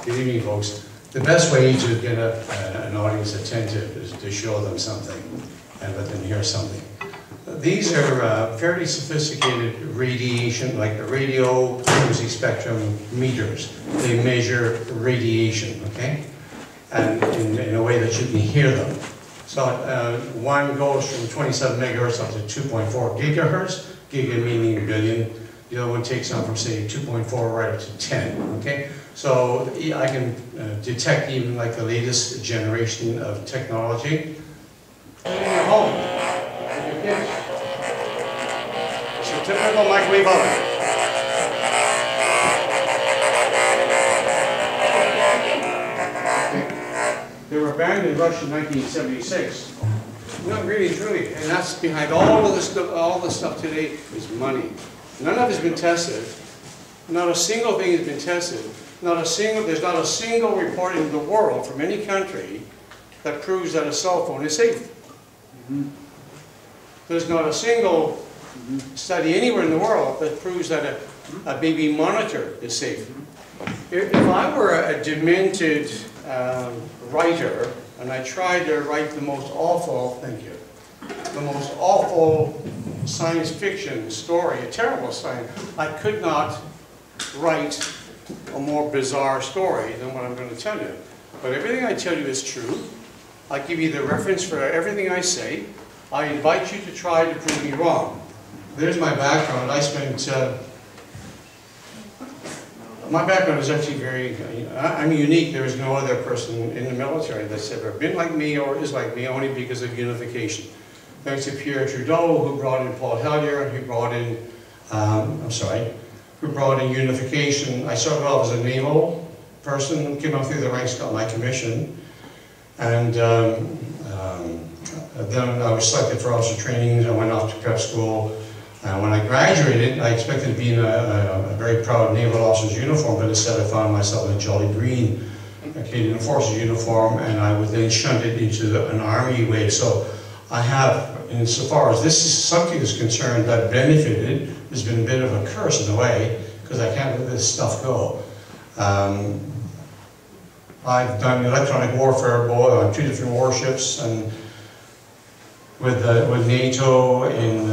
Good evening, folks. The best way to get an audience attentive is to show them something and let them hear something. These are fairly sophisticated radiation, like the radio frequency spectrum meters. They measure radiation, okay? And in a way that you can hear them. So one goes from 27 megahertz up to 2.4 gigahertz, giga meaning billion. The other one takes on from, say, 2.4 right up to 10, okay? So I can detect even like the latest generation of technology. In your home, with your kids. It's a typical microwave oven. They were banned in Russia in 1976. Not really, truly, and that's behind all of this stuff. All the stuff today is money. None of it has been tested. Not a single thing has been tested. There's not a single report in the world from any country that proves that a cell phone is safe. Mm-hmm. There's not a single study anywhere in the world that proves that a baby monitor is safe. If I were a demented writer, and I tried to write the most awful, the most awful science fiction story, a terrible science, I could not write a more bizarre story than what I'm going to tell you. But everything I tell you is true. I give you the reference for everything I say. I invite you to try to prove me wrong. There's my background. I spent, my background is actually very, I'm unique. There is no other person in the military that's ever been like me or is like me, only because of unification. Thanks to Pierre Trudeau, who brought in Paul Hellyer, who brought in, who brought in unification. I started off as a naval person, came up through the ranks, got my commission, and then I was selected for officer training. I went off to prep school. When I graduated, I expected to be in a very proud naval officer's uniform, but instead I found myself in a jolly green Canadian Forces uniform, and I was then shunted into an army wave. So I have, insofar as this subject is concerned, I've benefited. There's been a bit of a curse in a way, because I can't let this stuff go. I've done electronic warfare on 2 different warships, and with NATO in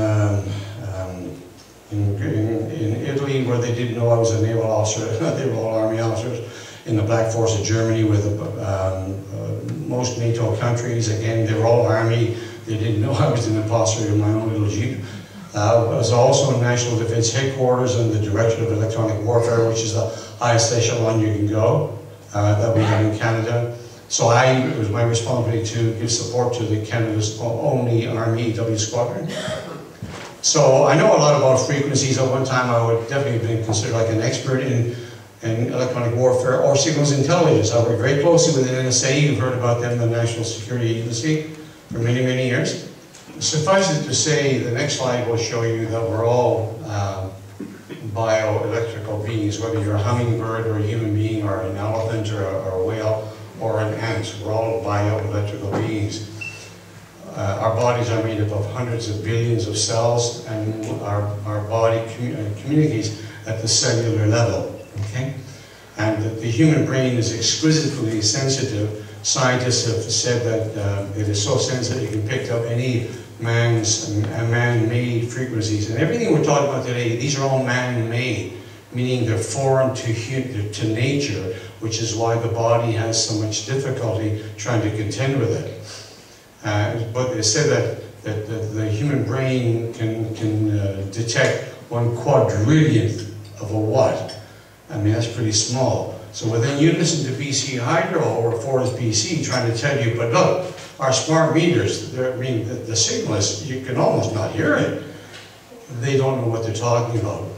Italy, where they didn't know I was a naval officer. They were all army officers. In the Black Force of Germany, with most NATO countries, again, they were all army. They didn't know I was an imposter in my own little jeep. I was also in National Defense Headquarters and the Director of Electronic Warfare, which is the highest echelon you can go, that we have in Canada. So it was my responsibility to give support to the Canada's only Army EW squadron. So I know a lot about frequencies. At one time I would definitely have been considered like an expert in electronic warfare or signals intelligence. I worked very closely with the NSA. You've heard about them, the National Security Agency, for many, many years. Suffice it to say, the next slide will show you that we're all bioelectrical beings, whether you're a hummingbird or a human being or an elephant or a whale or an ant. We're all bioelectrical beings. Our bodies are made up of hundreds of billions of cells, and our body communicates at the cellular level, okay? And the human brain is exquisitely sensitive. Scientists have said that it is so sensitive it can pick up any man-made frequencies. And everything we're talking about today, these are all man-made, meaning they're foreign to nature, which is why the body has so much difficulty trying to contend with it. But they said that the human brain can detect 1/4 of a watt. I mean, that's pretty small. So then you listen to BC Hydro or Fortis BC trying to tell you, but look, our smart meters, I mean, the signal is, you can almost not hear it. They don't know what they're talking about.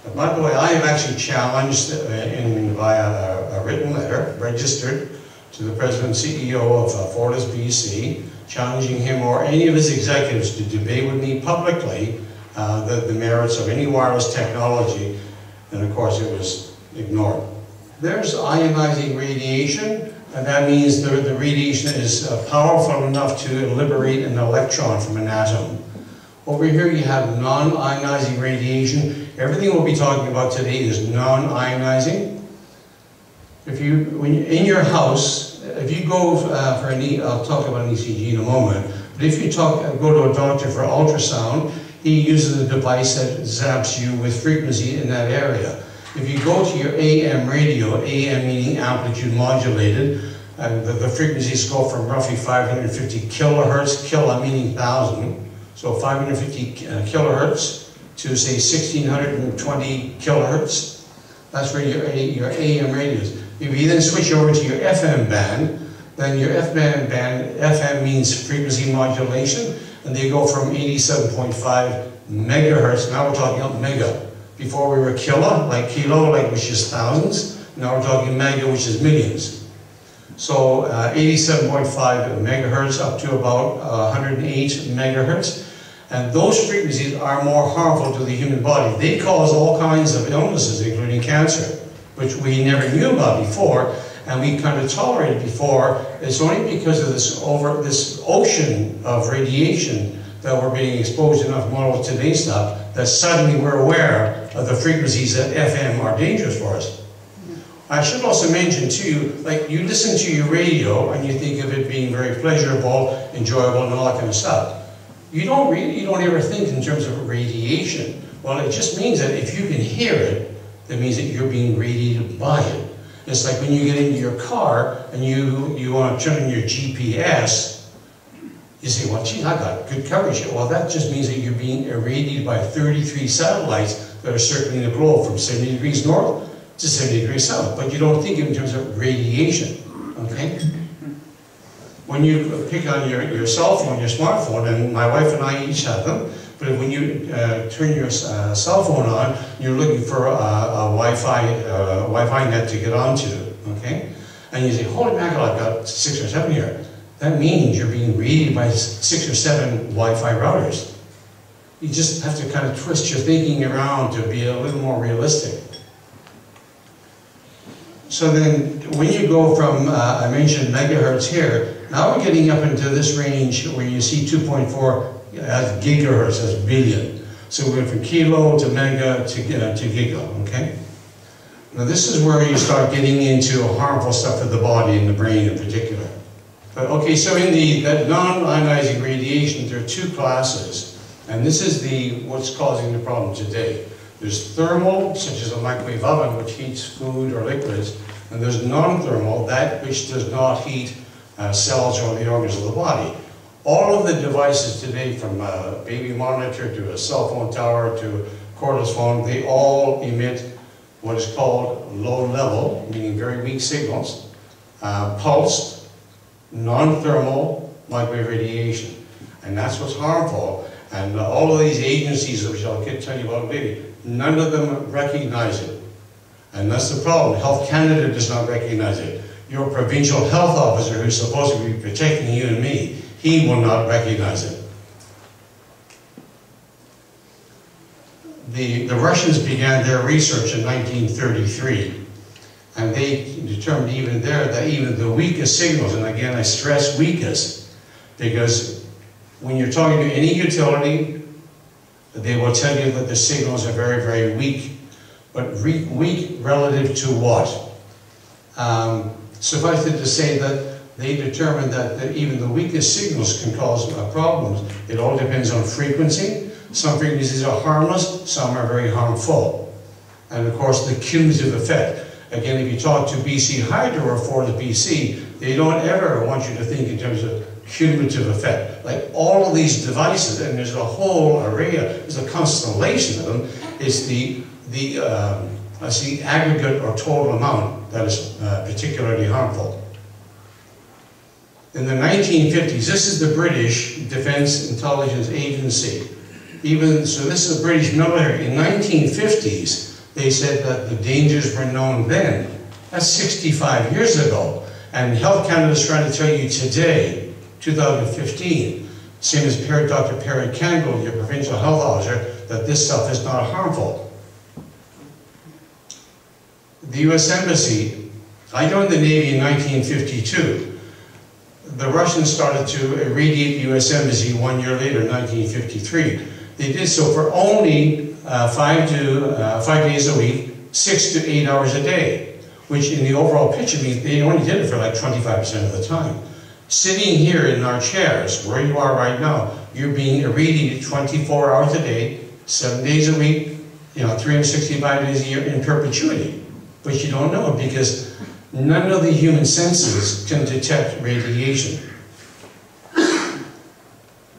But by the way, I have actually challenged via a written letter, registered to the President and CEO of Fortis BC, challenging him or any of his executives to debate with me publicly the merits of any wireless technology, and of course it was ignored. There's ionizing radiation, and that means the radiation is powerful enough to liberate an electron from an atom. Over here you have non-ionizing radiation. Everything we'll be talking about today is non-ionizing. When you're in your house, if you go for I'll talk about an ECG in a moment, but if you go to a doctor for ultrasound, he uses a device that zaps you with frequency in that area. If you go to your AM radio, AM meaning amplitude modulated, and the frequencies go from roughly 550 kilohertz, kilo meaning 1,000, so 550 kilohertz to say 1620 kilohertz. That's where your AM radio is. If you then switch over to your FM band, then your FM means frequency modulation, and they go from 87.5 megahertz. Now we're talking about mega. Before we were kilo, which is thousands. Now we're talking mega, which is millions. So 87.5 megahertz up to about 108 megahertz. And those frequencies are more harmful to the human body. They cause all kinds of illnesses, including cancer, which we never knew about before, and we kind of tolerated before. It's only because of this ocean of radiation that we're being exposed enough more with today's stuff that suddenly we're aware of the frequencies that FM are dangerous for us. I should also mention too, like you listen to your radio and you think of it being very pleasurable, enjoyable, and all that kind of stuff. You don't ever think in terms of radiation. Well, it just means that if you can hear it, that means that you're being radiated by it. It's like when you get into your car and you want to turn on your GPS, you say, well, gee, I got good coverage here. Well, that just means that you're being irradiated by 33 satellites that are circling the globe from 70 degrees north to 70 degrees south. But you don't think in terms of radiation, okay? When you pick on your cell phone, your smartphone, and my wife and I each have them, but when you turn your cell phone on, you're looking for a Wi-Fi net to get onto, okay? And you say, holy mackerel, I've got 6 or 7 here. That means you're being radiated by 6 or 7 Wi-Fi routers. You just have to kind of twist your thinking around to be a little more realistic. So then, when you go from, I mentioned megahertz here, now we're getting up into this range where you see 2.4 gigahertz, that's billion. So we went from kilo to mega to giga, okay? Now this is where you start getting into harmful stuff for the body and the brain in particular. But okay, so in the non-ionizing radiation, there are 2 classes, and this is what's causing the problem today. There's thermal, such as a microwave oven, which heats food or liquids, and there's non-thermal, that which does not heat cells or the organs of the body. All of the devices today, from a baby monitor to a cell phone tower to a cordless phone, they all emit what is called low level, meaning very weak signals, pulsed, non-thermal microwave radiation. And that's what's harmful. And all of these agencies, which I'll tell you about later, none of them recognize it. And that's the problem. Health Canada does not recognize it. Your provincial health officer, who's supposed to be protecting you and me, he will not recognize it. The Russians began their research in 1933. And they determined even there that even the weakest signals, and again I stress weakest, because when you're talking to any utility, they will tell you that the signals are very, very weak. But weak relative to what? Suffice it to say that they determined that even the weakest signals can cause problems. It all depends on frequency. Some frequencies are harmless, some are very harmful. And of course the cumulative effect. Again, if you talk to BC Hydro or Ford BC, they don't ever want you to think in terms of cumulative effect. Like all of these devices, and there's a whole array there's a constellation of them, is the aggregate or total amount that is particularly harmful. In the 1950s, this is the British Defence Intelligence Agency. So this is the British military. In the 1950s, they said that the dangers were known then. That's 65 years ago. And Health Canada is trying to tell you today, 2015, same as Dr. Perry Kendall, your provincial health officer, that this stuff is not harmful. The U.S. Embassy, I joined the Navy in 1952. The Russians started to irradiate the U.S. Embassy 1 year later, 1953. They did so for only 5 days a week, 6 to 8 hours a day. which in the overall picture means they only did it for like 25% of the time. Sitting here in our chairs, where you are right now, you're being irradiated 24 hours a day, 7 days a week, 365 days a year in perpetuity. But you don't know it because none of the human senses can detect radiation.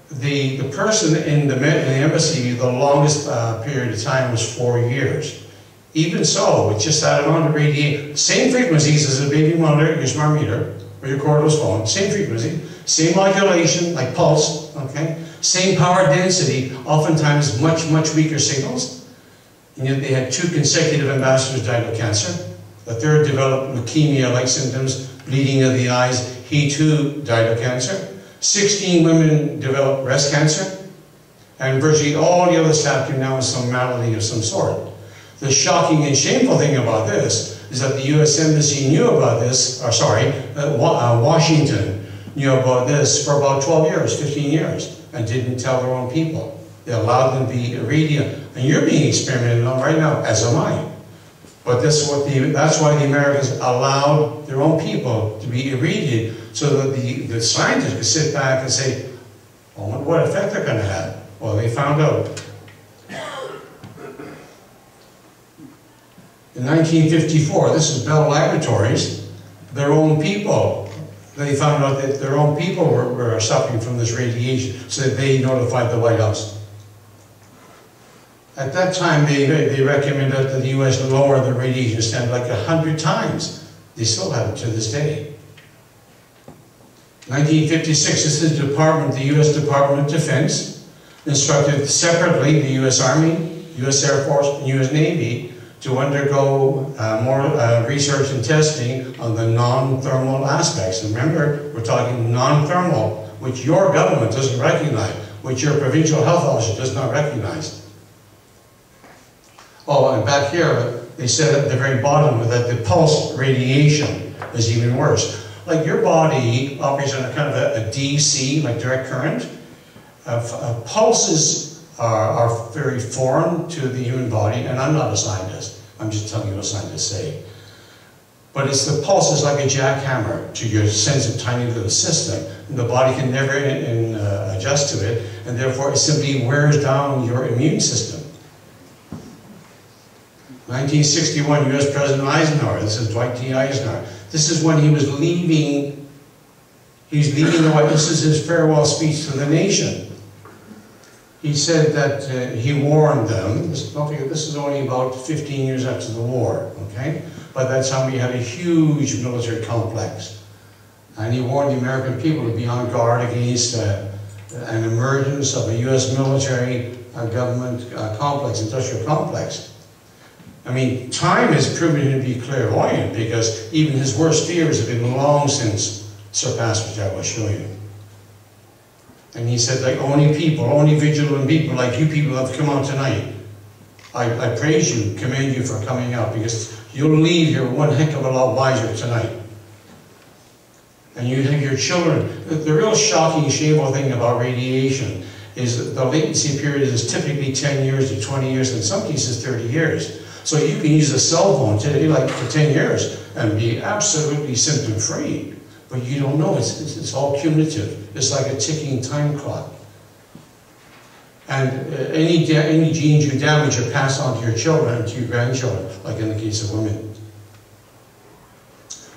The person in the embassy, the longest period of time was 4 years. Even so, it just added on to radiation. Same frequencies as a baby monitor, your smart meter, or your cordless phone, same frequency, same modulation, like pulse, okay? Same power density, oftentimes much, much weaker signals. And yet they had 2 consecutive ambassadors died of cancer. The third developed leukemia-like symptoms, bleeding of the eyes. He too died of cancer. 16 women developed breast cancer. And virtually all the other staff came down with some malady of some sort. The shocking and shameful thing about this is that the U.S. Embassy knew about this, Washington knew about this for about 12 years, 15 years, and didn't tell their own people. They allowed them to be irradiated. And you're being experimented on right now, as am I. But that's why the Americans allowed their own people to be irradiated, so that the scientists could sit back and say, oh, what effect they're going to have. Well, they found out. In 1954, this is Bell Laboratories, their own people, they found out that their own people were suffering from this radiation, so they notified the White House. At that time, they recommended that the U.S. lower the radiation standard like 100 times. They still have it to this day. 1956, this is the U.S. Department of Defense instructed separately the U.S. Army, U.S. Air Force, and U.S. Navy to undergo more research and testing on the non-thermal aspects. And remember, we're talking non-thermal, which your government doesn't recognize, which your provincial health officer does not recognize. Oh, and back here, they said at the very bottom that the pulse radiation is even worse. Like your body operates on a kind of a DC, like direct current. Pulses are very foreign to the human body, and I'm not a scientist. I'm just telling you what scientists say. But it's the pulse is like a jackhammer to your sensitive, tiny little system, and the body can never adjust to it, and therefore it simply wears down your immune system. 1961, U.S. President Eisenhower. This is Dwight D. Eisenhower. This is when he was leaving. He's leaving the White House. This is his farewell speech to the nation. He said that he warned them. Don't forget, this is only about 15 years after the war. Okay, by that time we had a huge military complex, and he warned the American people to be on guard against an emergence of a U.S. military government complex, industrial complex. I mean, time has proven him to be clairvoyant, because even his worst fears have been long since surpassed, which I will show you. And he said, like, only vigilant people like you people have come out tonight. I praise you, commend you for coming out, because you'll leave here one heck of a lot wiser tonight. And you have your children. The real shocking, shameful thing about radiation is that the latency period is typically 10 years to 20 years, in some cases 30 years. So you can use a cell phone today like for 10 years and be absolutely symptom-free. But you don't know, it's all cumulative. It's like a ticking time clock. And any genes you damage are passed on to your children and to your grandchildren, like in the case of women.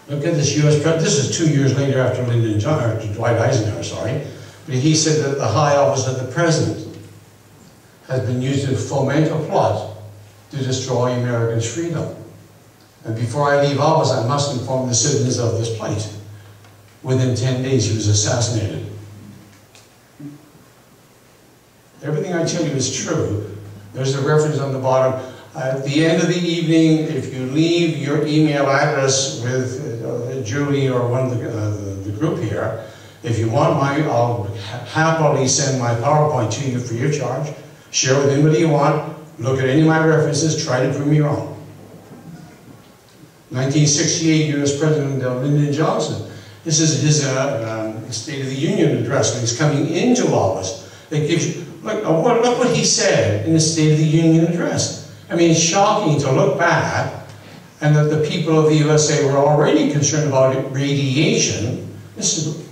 Look at this U.S. president. This is 2 years later after Dwight Eisenhower, sorry. But he said that the high office of the president has been used to foment a plot to destroy Americans' freedom. And before I leave office, I must inform the citizens of this plight. Within 10 days, he was assassinated. Everything I tell you is true. There's a reference on the bottom. At the end of the evening, if you leave your email address with Julie or one of the group here, if you want I'll happily send my PowerPoint to you free of charge. Share with anybody you want. Look at any of my references, try to prove me wrong. 1968, U.S. President Lyndon Johnson. This is his State of the Union address when he's coming into office. It gives you, look what he said in the State of the Union address. I mean, it's shocking to look back and that the people of the USA were already concerned about radiation. This is,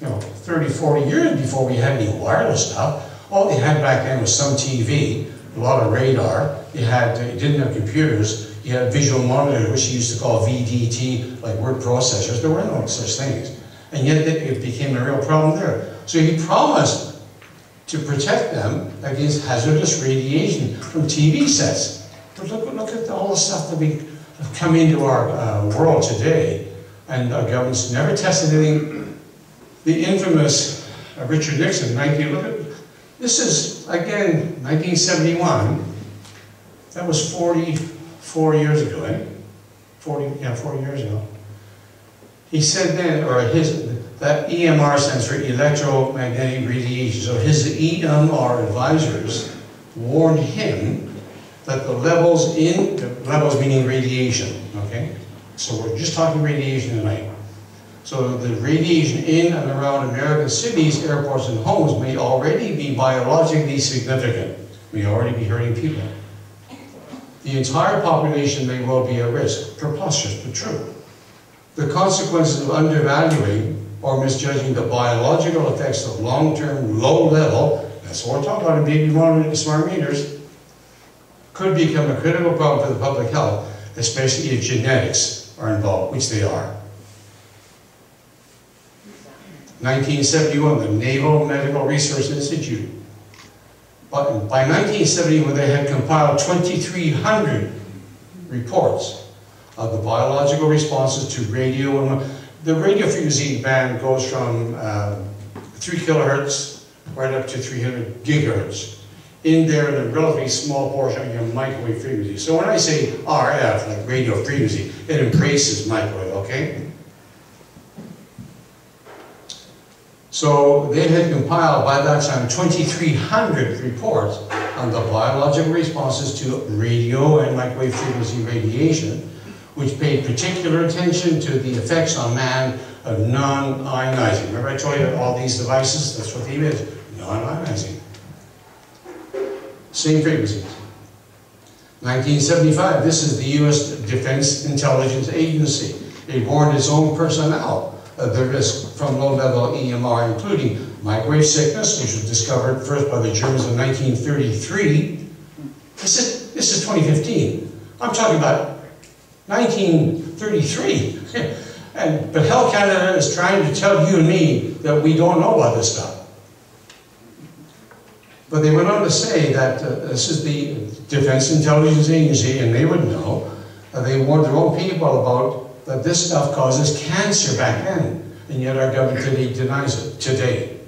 30, 40 years before we had any wireless stuff. All they had back then was some TV, a lot of radar. They didn't have computers. You had visual monitors, which you used to call VDT, like word processors. There were no such things. And yet it became a real problem there. So he promised to protect them against hazardous radiation from TV sets. But look at all the stuff that we have come into our world today. And our government's never tested anything. The infamous Richard Nixon, this is, again, 1971. That was 44 years ago, eh? 40 years ago. He said then, that EMR stands for Electromagnetic Radiation. So his EMR advisors warned him that the levels meaning radiation, okay? So we're just talking radiation tonight. So the radiation in and around American cities, airports, and homes may already be biologically significant. May already be hurting people. The entire population may well be at risk. Preposterous, but true. The consequences of undervaluing or misjudging the biological effects of long-term, low-level, that's what we're talking about in baby smart meters, could become a critical problem for the public health, especially if genetics are involved, which they are. 1971, the Naval Medical Research Institute. But by 1971, they had compiled 2,300 reports of the biological responses to radio. And the radio frequency band goes from 3 kilohertz right up to 300 gigahertz. In there, in a relatively small portion of your microwave frequency. So when I say RF, like radio frequency, it embraces microwave, okay? So they had compiled by that time 2,300 reports on the biological responses to radio and microwave frequency radiation, which paid particular attention to the effects on man of non-ionizing. Remember I told you all these devices, that's what they is, non-ionizing. Same frequencies. 1975, this is the U.S. Defense Intelligence Agency. It warned its own personnel of the risk from low-level EMR, including microwave sickness, which was discovered first by the Germans in 1933. This is 2015. I'm talking about 1933. But Health Canada is trying to tell you and me that we don't know about this stuff. But they went on to say that this is the Defense Intelligence Agency, and they would know. They warned their own people about that this stuff causes cancer back then, and yet our government today denies it today.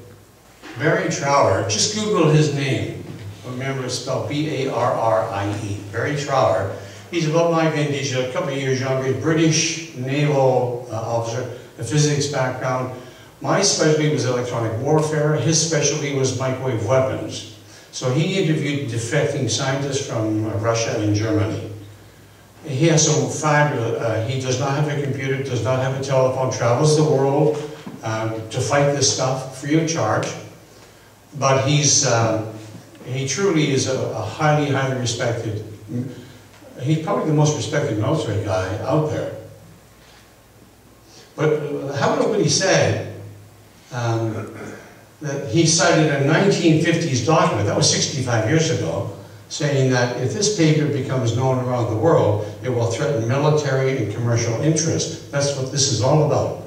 Barry Trower, just Google his name. Remember, it's spelled B-A-R-R-I-E. Barry Trower. He's about my vintage, a couple of years younger, British naval officer, a physics background. My specialty was electronic warfare. His specialty was microwave weapons. So he interviewed defecting scientists from Russia and Germany. He has some fabulous, he does not have a computer, does not have a telephone, travels the world to fight this stuff free of charge. But he truly is a highly, highly respected, he's probably the most respected military guy out there. But how about what he said? That he cited a 1950s document, that was 65 years ago, saying that if this paper becomes known around the world, it will threaten military and commercial interests. That's what this is all about.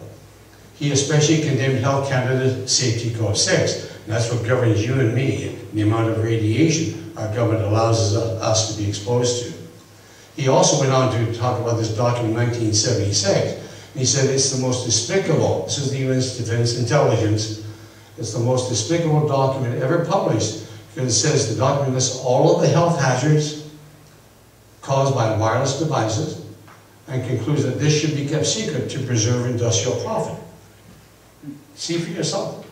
He especially condemned Health Canada's Safety Code 6. And that's what governs you and me, the amount of radiation our government allows us to be exposed to. He also went on to talk about this document in 1976. And he said it's the most despicable, this is the U.S. Defense Intelligence, it's the most despicable document ever published, because it says the document lists all of the health hazards caused by wireless devices and concludes that this should be kept secret to preserve industrial profit. See for yourself.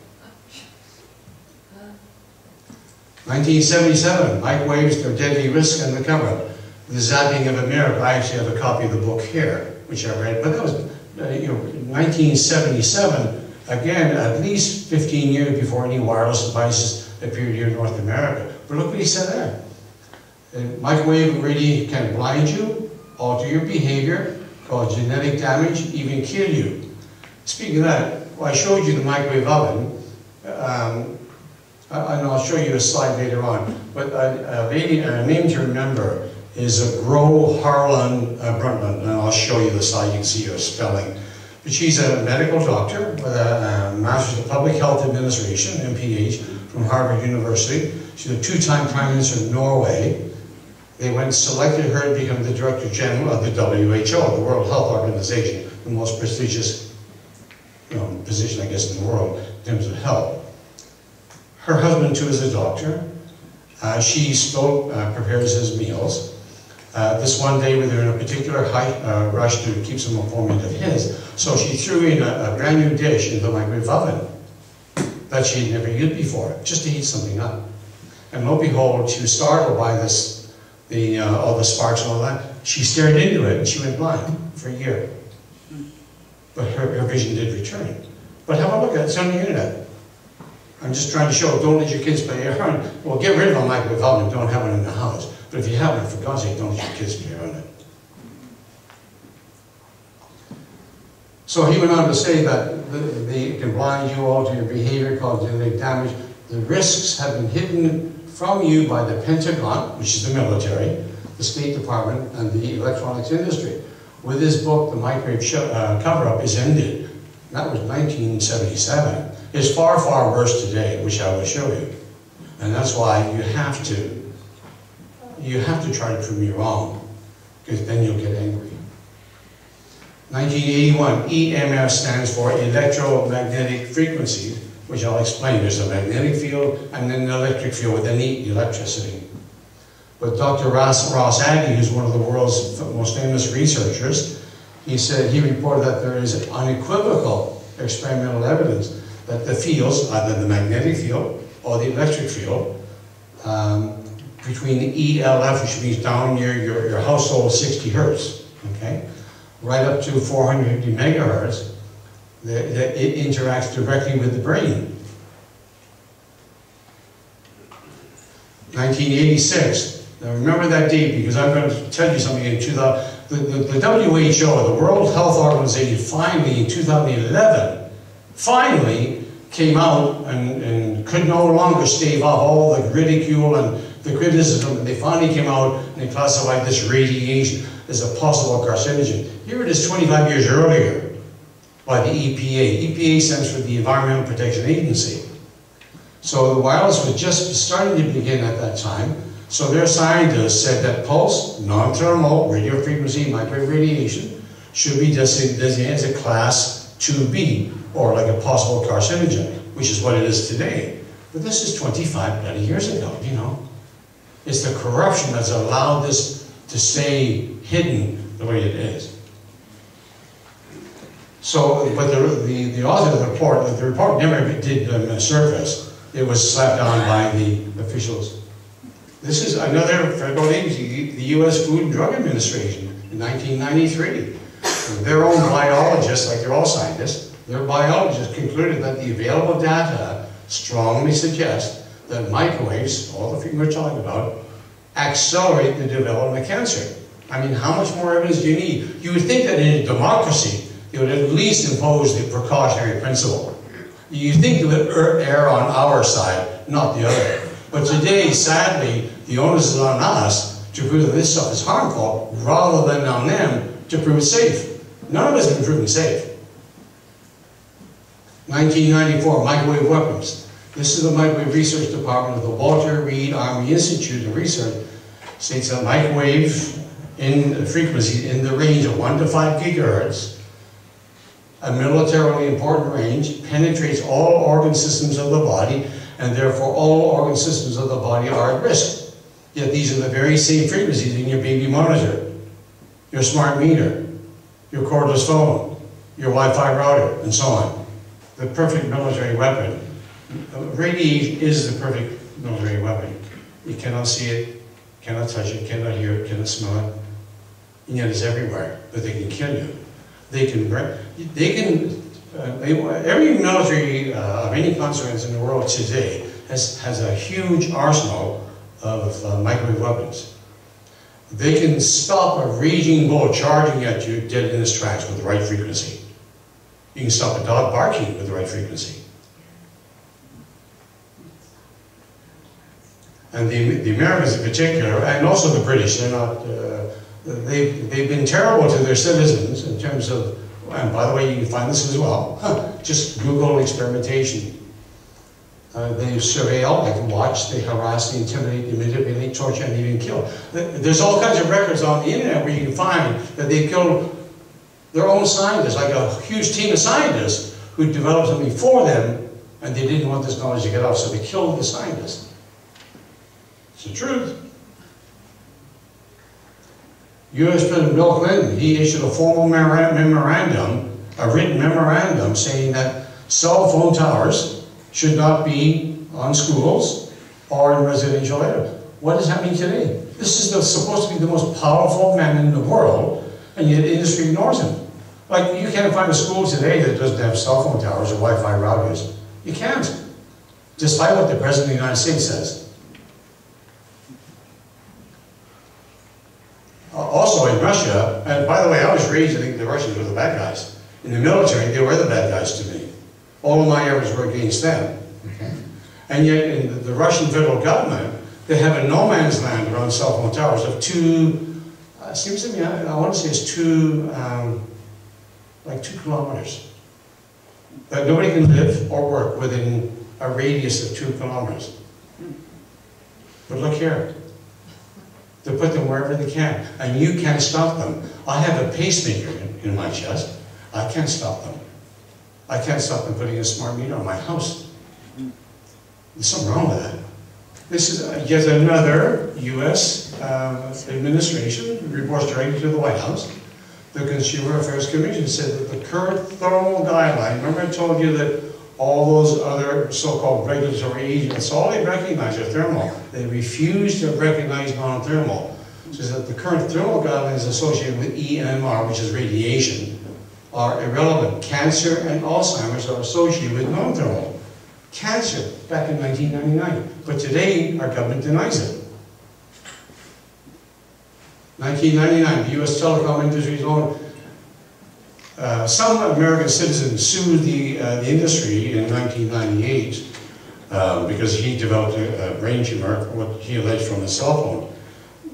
1977, microwaves, their deadly risk and the cover-up. The Zapping of America. I actually have a copy of the book here, which I read, but that was 1977. Again, at least 15 years before any wireless devices appeared here in North America. But look what he said there. Microwave really can blind you, alter your behavior, cause genetic damage, even kill you. Speaking of that, well, I showed you the microwave oven, and I'll show you a slide later on, but a lady, a name to remember is a Gro Harlan Brundtland, and I'll show you the slide, you can see her spelling. But she's a medical doctor with a Master's of Public Health Administration, MPH, from Harvard University. She's a two-time Prime Minister of Norway. They went and selected her to become the Director General of the WHO, the World Health Organization, the most prestigious position, I guess, in the world in terms of health. Her husband, too, is a doctor. She still prepares his meals. This one day, we were in a particular rush to keep some informant of his, so she threw in a brand new dish into the microwave oven that she had never used before, just to heat something up. And lo and behold, she was startled by this, all the sparks and all that. She stared into it and she went blind for a year. But her vision did return. But have a look at it, it's on the internet. I'm just trying to show, don't let your kids play around. Well, get rid of a microwave oven, don't have one in the house. But if you have one, for God's sake, don't let your kids play around it. So he went on to say that they can blind you, alter your behavior, cause genetic damage. The risks have been hidden from you by the Pentagon, which is the military, the State Department, and the electronics industry. With this book, the microwave cover-up is ended. That was 1977. It's far, far worse today, which I will show you. And that's why you have to try to prove me wrong, because then you'll get angry. 1981, EMF stands for electromagnetic frequencies, which I'll explain. There's a magnetic field and then an electric field with any electricity. But Dr. Ross Aggie, who's one of the world's most famous researchers, he said, he reported that there is unequivocal experimental evidence that the fields, either the magnetic field or the electric field, between the ELF, which means down near your household 60 hertz, okay, right up to 450 megahertz, that it interacts directly with the brain. 1986. Now remember that date, because I'm going to tell you something in 2000. The WHO, the World Health Organization, finally in 2011, finally came out and could no longer stave off all the ridicule and the criticism. They finally came out and they classified this radiation as a possible carcinogen. Here it is 25 years earlier by the EPA. EPA stands for the Environmental Protection Agency. So the wireless was just starting to begin at that time. So their scientists said that pulse, non-thermal, radio frequency, microwave radiation should be designated as a class 2B, or like a possible carcinogen, which is what it is today. But this is 25 bloody years ago, you know. It's the corruption that's allowed this to stay hidden the way it is. So, but the author of the report never did surface. It was slapped down by the officials. This is another federal agency, the U.S. Food and Drug Administration, in 1993. Their own biologists, like they're all scientists, their biologists concluded that the available data strongly suggest that microwaves, all the things we're talking about, accelerate the development of cancer. I mean, how much more evidence do you need? You would think that in a democracy, they would at least impose the precautionary principle. You think they would err on our side, not the other. But today, sadly, the onus is on us to prove that this stuff is harmful, rather than on them to prove it safe. None of us have been proven safe. 1994, microwave weapons. This is the Microwave Research Department of the Walter Reed Army Institute of Research. States that microwave in frequency in the range of 1 to 5 gigahertz, a militarily important range, penetrates all organ systems of the body, and therefore all organ systems of the body are at risk. Yet these are the very same frequencies in your baby monitor, your smart meter, your cordless phone, your Wi-Fi router, and so on. The perfect military weapon. Radiation is the perfect military weapon. You cannot see it, cannot touch it, cannot hear it, cannot smell it, and yet it's everywhere. But they can kill you. Every military of any consequence in the world today has a huge arsenal of microwave weapons. They can stop a raging bull charging at you dead in its tracks with the right frequency. You can stop a dog barking with the right frequency. And the Americans in particular, and also the British, they're not, they've been terrible to their citizens in terms of, and by the way, you can find this as well, just Google experimentation. They surveil, they can watch, they harass, they intimidate, they manipulate, torture, and even kill. There's all kinds of records on the internet where you can find that they killed their own scientists, like a huge team of scientists who developed something for them, and they didn't want this knowledge to get out, so they killed the scientists. It's the truth. U.S. President Bill Clinton, he issued a formal memorandum, a written memorandum, saying that cell phone towers should not be on schools or in residential areas. What is happening today? This is supposed to be the most powerful man in the world, and yet industry ignores him. Like, you can't find a school today that doesn't have cell phone towers or Wi-Fi routers. You can't. Despite what the President of the United States says. Also in Russia, and by the way, I was raised to think the Russians were the bad guys. In the military, they were the bad guys to me. All of my efforts were against them. Okay. And yet in the Russian federal government, they have a no man's land around cell phone towers of seems to me, I want to say it's like 2 kilometers. That nobody can live or work within a radius of 2 kilometers. But look here. They put them wherever they can, and you can't stop them. I have a pacemaker in my chest. I can't stop them. I can't stop them putting a smart meter on my house. There's something wrong with that. This is yet another U.S. administration, reports directly to the White House. The Consumer Affairs Commission said that the current thermal guideline, remember I told you that all those other so-called regulatory agents, all they recognize are thermal. They refuse to recognize non-thermal. So that the current thermal guidelines associated with EMR, which is radiation, are irrelevant. Cancer and Alzheimer's are associated with non-thermal. Cancer, back in 1999. But today, our government denies it. 1999, the U.S. telecom industry's own. Some American citizens sued the industry in 1998 because he developed a brain tumor, what he alleged from a cell phone.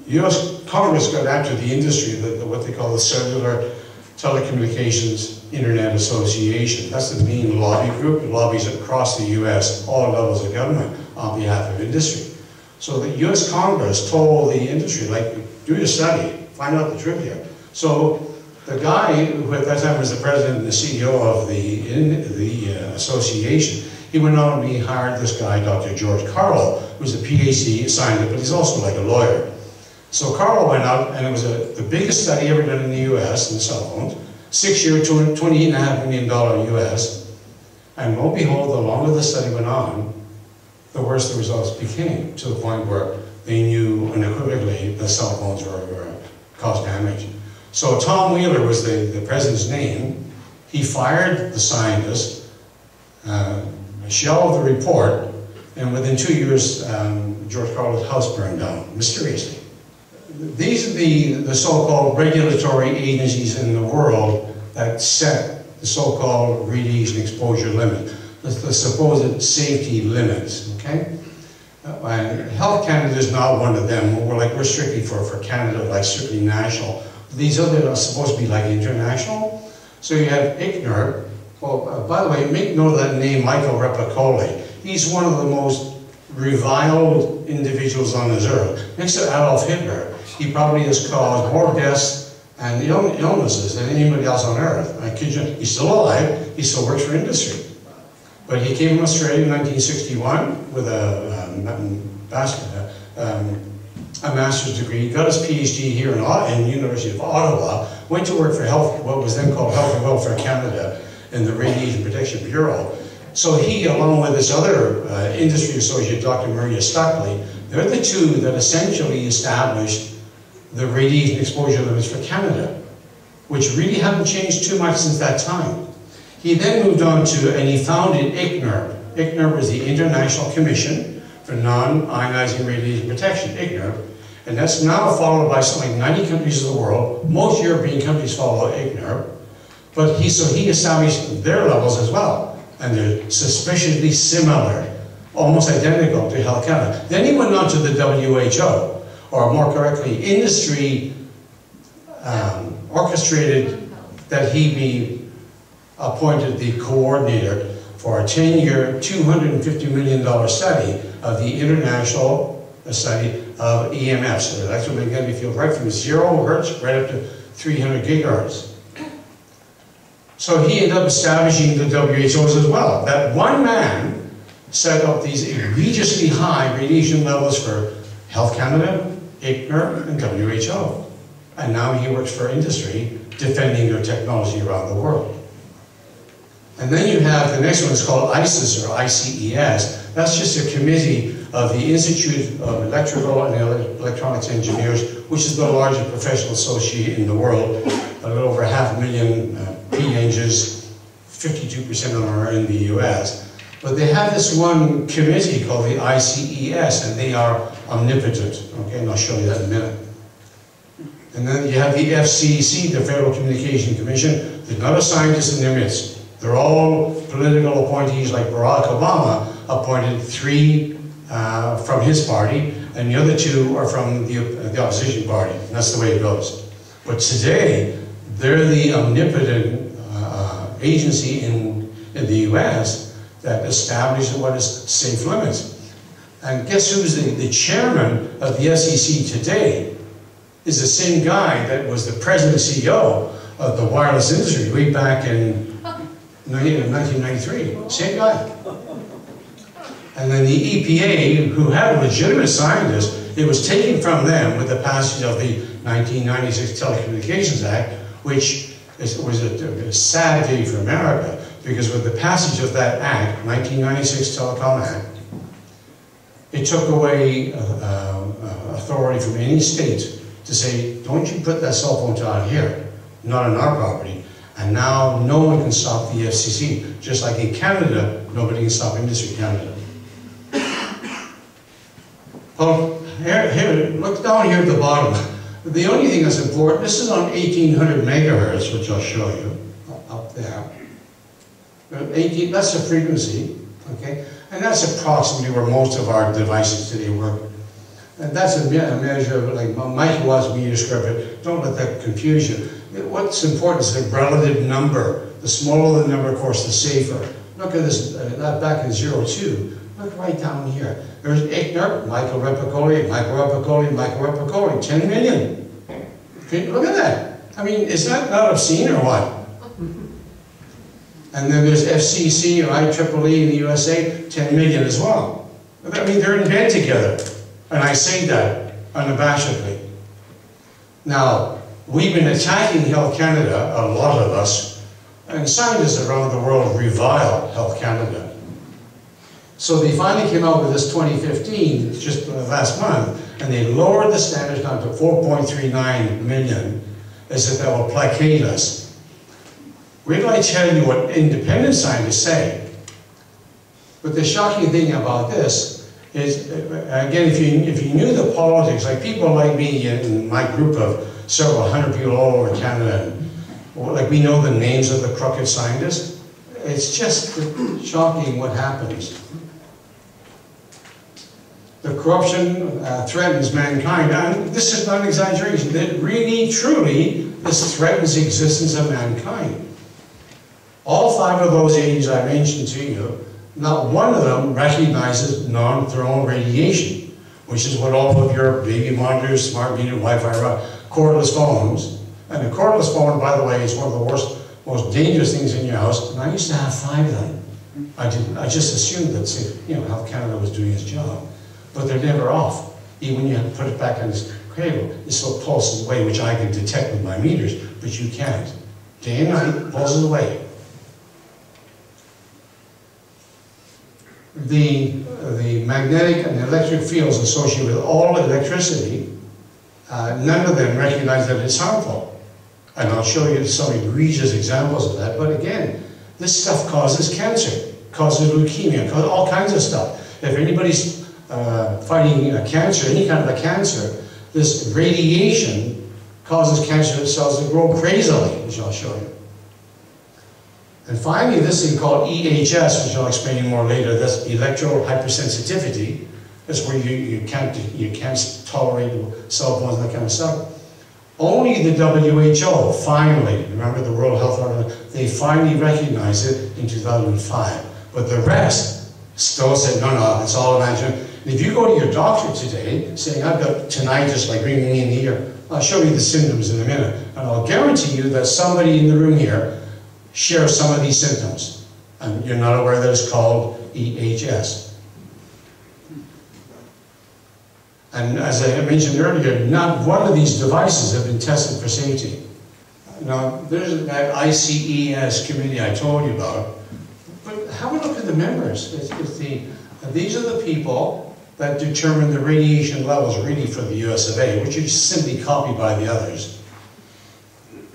U.S. Congress got after the industry, what they call the Cellular Telecommunications Internet Association. That's the main lobby group. It lobbies across the U.S., all levels of government, on behalf of industry. So the U.S. Congress told the industry, like, do your study, find out the truth here. So the guy who at that time was the president and the CEO of the association, he went on and he hired this guy, Dr. George Carlo, who's a PhD scientist, but he's also like a lawyer. So Carlo went out, and it was the biggest study ever done in the U.S. in cell phones, 6-year, $28.5 million U.S. And lo and behold, the longer the study went on, the worse the results became, to the point where they knew unequivocally that cell phones were caused damage. So Tom Wheeler was the president's name. He fired the scientist, shelved the report, and within 2 years, George Carlo's house burned down, mysteriously. These are the so-called regulatory agencies in the world that set the so-called radiation exposure limit, the supposed safety limits, okay? And Health Canada is not one of them. We're strictly for Canada, like strictly national. These others are supposed to be like international. So you have ICNIRP. Well, by the way, make note of that name, Michael Replicoli. He's one of the most reviled individuals on this earth. Next to Adolf Hitler, he probably has caused more deaths and illnesses than anybody else on earth. I kid you, he's still alive, he still works for industry. But he came from Australia in 1961 with a master's degree, got his PhD here in the University of Ottawa, went to work for what was then called Health and Welfare Canada in the Radiation Protection Bureau. So he, along with this other industry associate, Dr. Maria Stuckley, they're the two that essentially established the radiation exposure limits for Canada, which really haven't changed too much since that time. He then moved on to, and he founded ICNIRP. ICNIRP was the International Commission for Non-Ionizing Radiation Protection, ICNIRP. And that's now followed by something like 90 countries of the world. Most European countries follow IGNIR. But he established their levels as well. And they're suspiciously similar, almost identical to Health Canada. Then he went on to the WHO, or more correctly, industry orchestrated that he be appointed the coordinator for a 10-year, $250 million study of the international study of EMFs, the electromagnetic field, right from 0 hertz right up to 300 gigahertz. So he ended up establishing the WHOs as well. That one man set up these egregiously high radiation levels for Health Canada, IGNIR, and WHO. And now he works for industry, defending their technology around the world. And then you have, the next one is called ICES, or ICES. That's just a committee of the Institute of Electrical and Electronics Engineers, which is the largest professional association in the world. A little over 500,000 PNGs, 52% of them are in the US. But they have this one committee called the ICES, and they are omnipotent. Okay, and I'll show you that in a minute. And then you have the FCC, the Federal Communication Commission. There's not a scientist in their midst. They're all political appointees, like Barack Obama appointed 3 from his party, and the other 2 are from the opposition party. And that's the way it goes. But today, they're the omnipotent agency in the US that establishes what is safe limits. And guess who's the chairman of the SEC today? Is the same guy that was the president and CEO of the wireless industry way back in 1993. Same guy. And then the EPA, who had a legitimate scientist, it was taken from them with the passage of the 1996 Telecommunications Act, which was a sad day for America, because with the passage of that act, 1996 Telecom Act, it took away authority from any state to say, don't you put that cell phone tower here, not on our property. And now no one can stop the FCC. Just like in Canada, nobody can stop Industry Canada. Well, here, look down here at the bottom. The only thing that's important, this is on 1800 megahertz, which I'll show you, up there. 18, that's the frequency, okay? And that's approximately where most of our devices today work. And that's a measure of like microwatts meter square, but don't let that confuse you. What's important is the relative number. The smaller the number, of course, the safer. Look at this, back in 02. Look right down here. There's IGNIR, microepicoli, microepicoli, microepicoli, 10 million. Okay, look at that. I mean, is that not obscene or what? And then there's FCC or IEEE in the USA, 10 million as well. I mean, they're in bed together. And I say that unabashedly. Now, we've been attacking Health Canada, a lot of us, and scientists around the world revile Health Canada. So they finally came out with this 2015, just last month, and they lowered the standards down to 4.39 million, as if that will placate us. Wait till I tell you what independent scientists say. But the shocking thing about this is, again, if you knew the politics, like people like me in my group of several hundred people all over Canada, like we know the names of the crooked scientists, it's just shocking what happens. The corruption threatens mankind, and this is not an exaggeration. That really, truly, this threatens the existence of mankind. All 5 of those agencies I mentioned to you, not one of them recognizes non-thermal radiation, which is what all of your baby monitors, smart meter, Wi-Fi, cordless phones. And a cordless phone, by the way, is one of the worst, most dangerous things in your house. And I used to have 5 of them. I just assumed that, you know, Health Canada was doing its job. But they're never off. Even when you have to put it back on this cradle, it still pulses away, which I can detect with my meters, but you can't. Day and night, pulses away. The magnetic and electric fields associated with all electricity, none of them recognize that it's harmful. And I'll show you some egregious examples of that. But again, this stuff causes cancer, causes leukemia, causes all kinds of stuff. If anybody's fighting cancer, any kind of a cancer, this radiation causes cancer cells to grow crazily, which I'll show you. And finally, this thing called EHS, which I'll explain to you more later, that's electro hypersensitivity. That's where you can't tolerate cell phones, that kind of stuff. Only the WHO finally, remember the World Health Organization, they finally recognized it in 2005. But the rest still said, no, no, it's all imaginary. And if you go to your doctor today saying, I've got tinnitus, like ringing me in the ear, I'll show you the symptoms in a minute. And I'll guarantee you that somebody in the room here shares some of these symptoms. And you're not aware that it's called EHS. And as I mentioned earlier, not one of these devices have been tested for safety. Now, there's that ICES committee I told you about. But have a look at the members. These are the people that determine the radiation levels really for the US of A, which are simply copied by the others.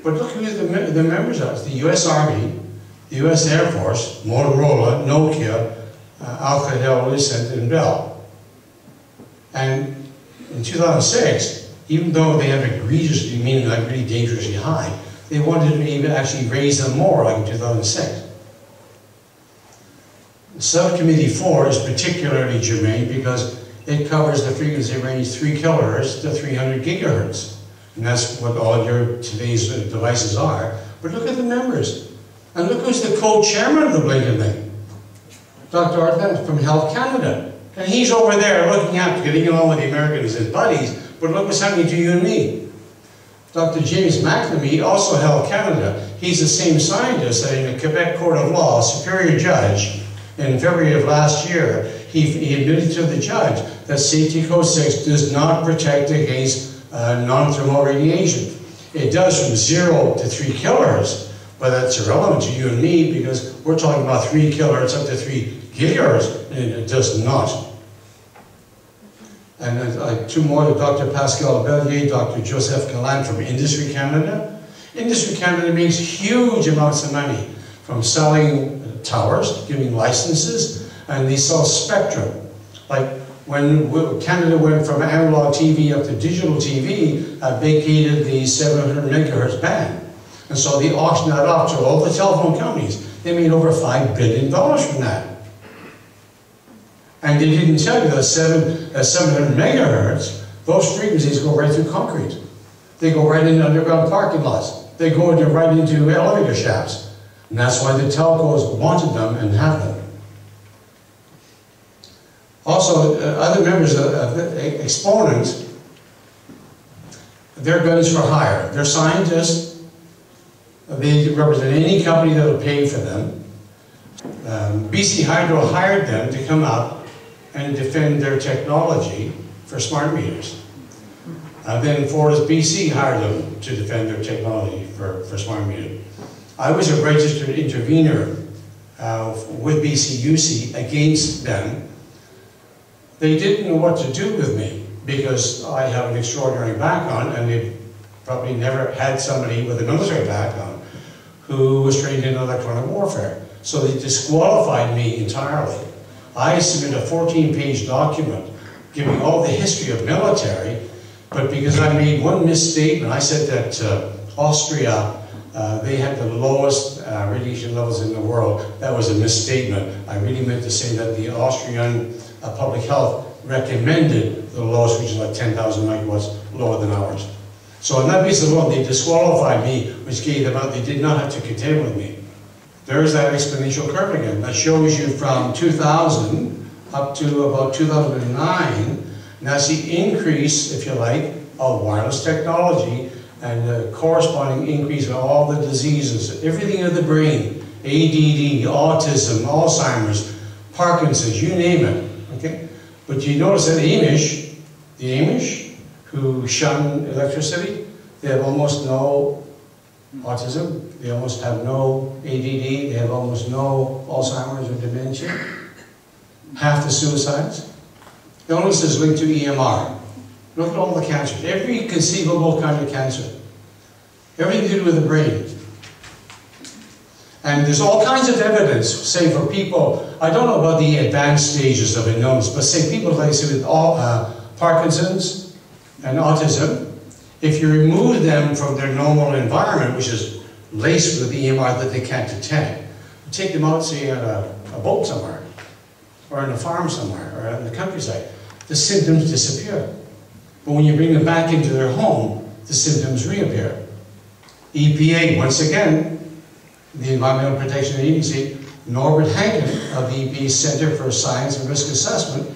But look who the members are. It's the US Army, the US Air Force, Motorola, Nokia, Alcatel-Lucent, and Bell. And in 2006, even though they have egregiously, meaning like really dangerously high, they wanted to even actually raise them more, like in 2006. Subcommittee 4 is particularly germane because it covers the frequency range 3 kilohertz to 300 gigahertz. And that's what all your today's devices are. But look at the members. And look who's the co-chairman of the blinking thing. Dr. Artman from Health Canada. And he's over there looking after getting along with the Americans as buddies, but look what's happening to you and me. Dr. James McNamee, also Health Canada, he's the same scientist that in the Quebec Court of Law, superior judge, in February of last year, he admitted to the judge that Safety Code 6 does not protect against non-thermal radiation. It does from 0 to 3 kilohertz, but that's irrelevant to you and me because we're talking about 3 kilohertz up to 3 gigahertz, and it does not. And two more, Dr. Pascal Bellier, Dr. Joseph Galland from Industry Canada. Industry Canada makes huge amounts of money from selling towers, giving licenses, and they sell spectrum. Like when Canada went from analog TV up to digital TV, vacated the 700 megahertz band. And so they auctioned that off to all the telephone companies. They made over $5 billion from that. And they didn't tell you that 700 megahertz, those frequencies go right through concrete. They go right into underground parking lots. They go right into elevator shafts. And that's why the telcos wanted them and have them. Also, other members of the exponents, they're guns for hire. They're scientists. They represent any company that will pay for them. BC Hydro hired them to come up and defend their technology for smart meters. Then Fortis BC hired them to defend their technology for smart meters. I was a registered intervener with BCUC against them. They didn't know what to do with me because I have an extraordinary background and they probably never had somebody with a military background who was trained in electronic warfare. So they disqualified me entirely. I submitted a 14-page document giving all the history of military, but because I made one misstatement, I said that Austria, they had the lowest radiation levels in the world. That was a misstatement. I really meant to say that the Austrian public health recommended the lowest, which is like 10,000 megawatts lower than ours. So on that basis alone, they disqualified me, which gave them out. They did not have to contend with me. There's that exponential curve again. That shows you from 2000 up to about 2009, and that's the increase, if you like, of wireless technology and the corresponding increase in all the diseases, everything in the brain, ADD, autism, Alzheimer's, Parkinson's, you name it, okay? But you notice that the Amish who shun electricity, they have almost no autism, they almost have no ADD, they have almost no Alzheimer's or dementia. Half the suicides. The illness is linked to EMR. Look at all the cancers, every conceivable kind of cancer. Everything to do with the brain. And there's all kinds of evidence, say for people, I don't know about the advanced stages of an illness, but say people like say with all, Parkinson's, and autism, if you remove them from their normal environment, which is laced with EMR that they can't detect, take them out, say, on a boat somewhere, or on a farm somewhere, or out in the countryside, the symptoms disappear. But when you bring them back into their home, the symptoms reappear. EPA, once again, the Environmental Protection Agency, Norbert Hankin of the EPA Center for Science and Risk Assessment,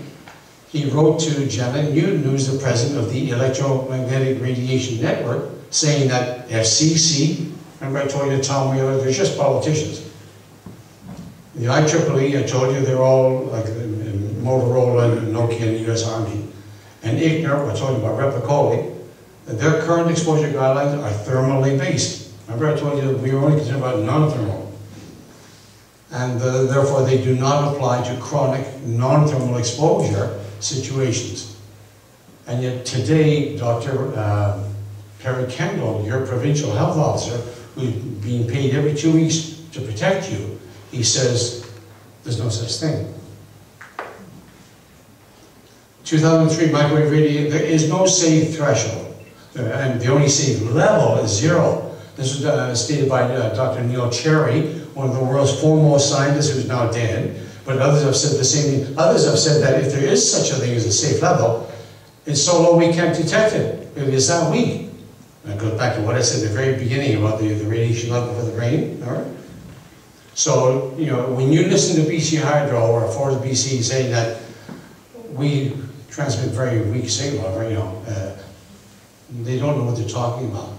he wrote to Janet Newton, who's the president of the Electromagnetic Radiation Network, saying that FCC, remember I told you Tom Wheeler, they're just politicians. The IEEE, I told you, they're all like Motorola and Nokia and the US Army. And IGNR, I told you about Replicoli, their current exposure guidelines are thermally based. Remember I told you we were only concerned about non-thermal. And therefore they do not apply to chronic non-thermal exposure situations. And yet today, Dr. Perry Kendall, your provincial health officer, who's being paid every 2 weeks to protect you, he says there's no such thing. 2003 microwave radiation, there is no safe threshold. And the only safe level is 0. This was stated by Dr. Neil Cherry, one of the world's foremost scientists who's now dead. But others have said the same thing. Others have said that if there is such a thing as a safe level, it's so low we can't detect it. It is that weak. And it goes back to what I said at the very beginning about the radiation level for the brain. All right? So, you know, when you listen to BC Hydro or Forest BC saying that we transmit very weak signal, you know, they don't know what they're talking about.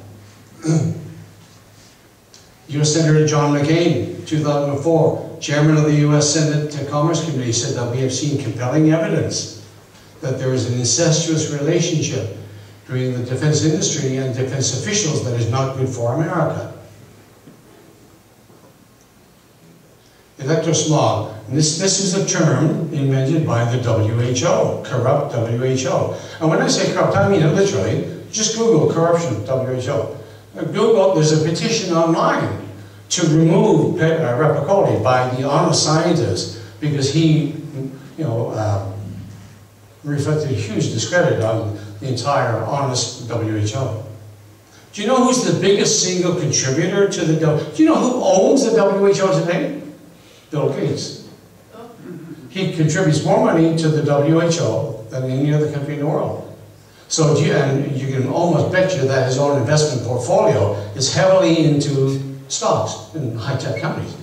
U.S. Senator John McCain, 2004, chairman of the U.S. Senate Commerce Committee, said that we have seen compelling evidence that there is an incestuous relationship between the defense industry and defense officials that is not good for America. Electrosmog. This is a term invented by the WHO, corrupt WHO. And when I say corrupt, I mean it literally. Just Google corruption WHO. Google, there's a petition online to remove Replicoli by the honest scientist because he, you know, reflected a huge discredit on the entire honest WHO. Do you know who's the biggest single contributor to the WHO? Do you know who owns the WHO today? Bill Gates. He contributes more money to the WHO than any other country in the world. So, and you can almost bet you that his own investment portfolio is heavily into stocks in high-tech companies.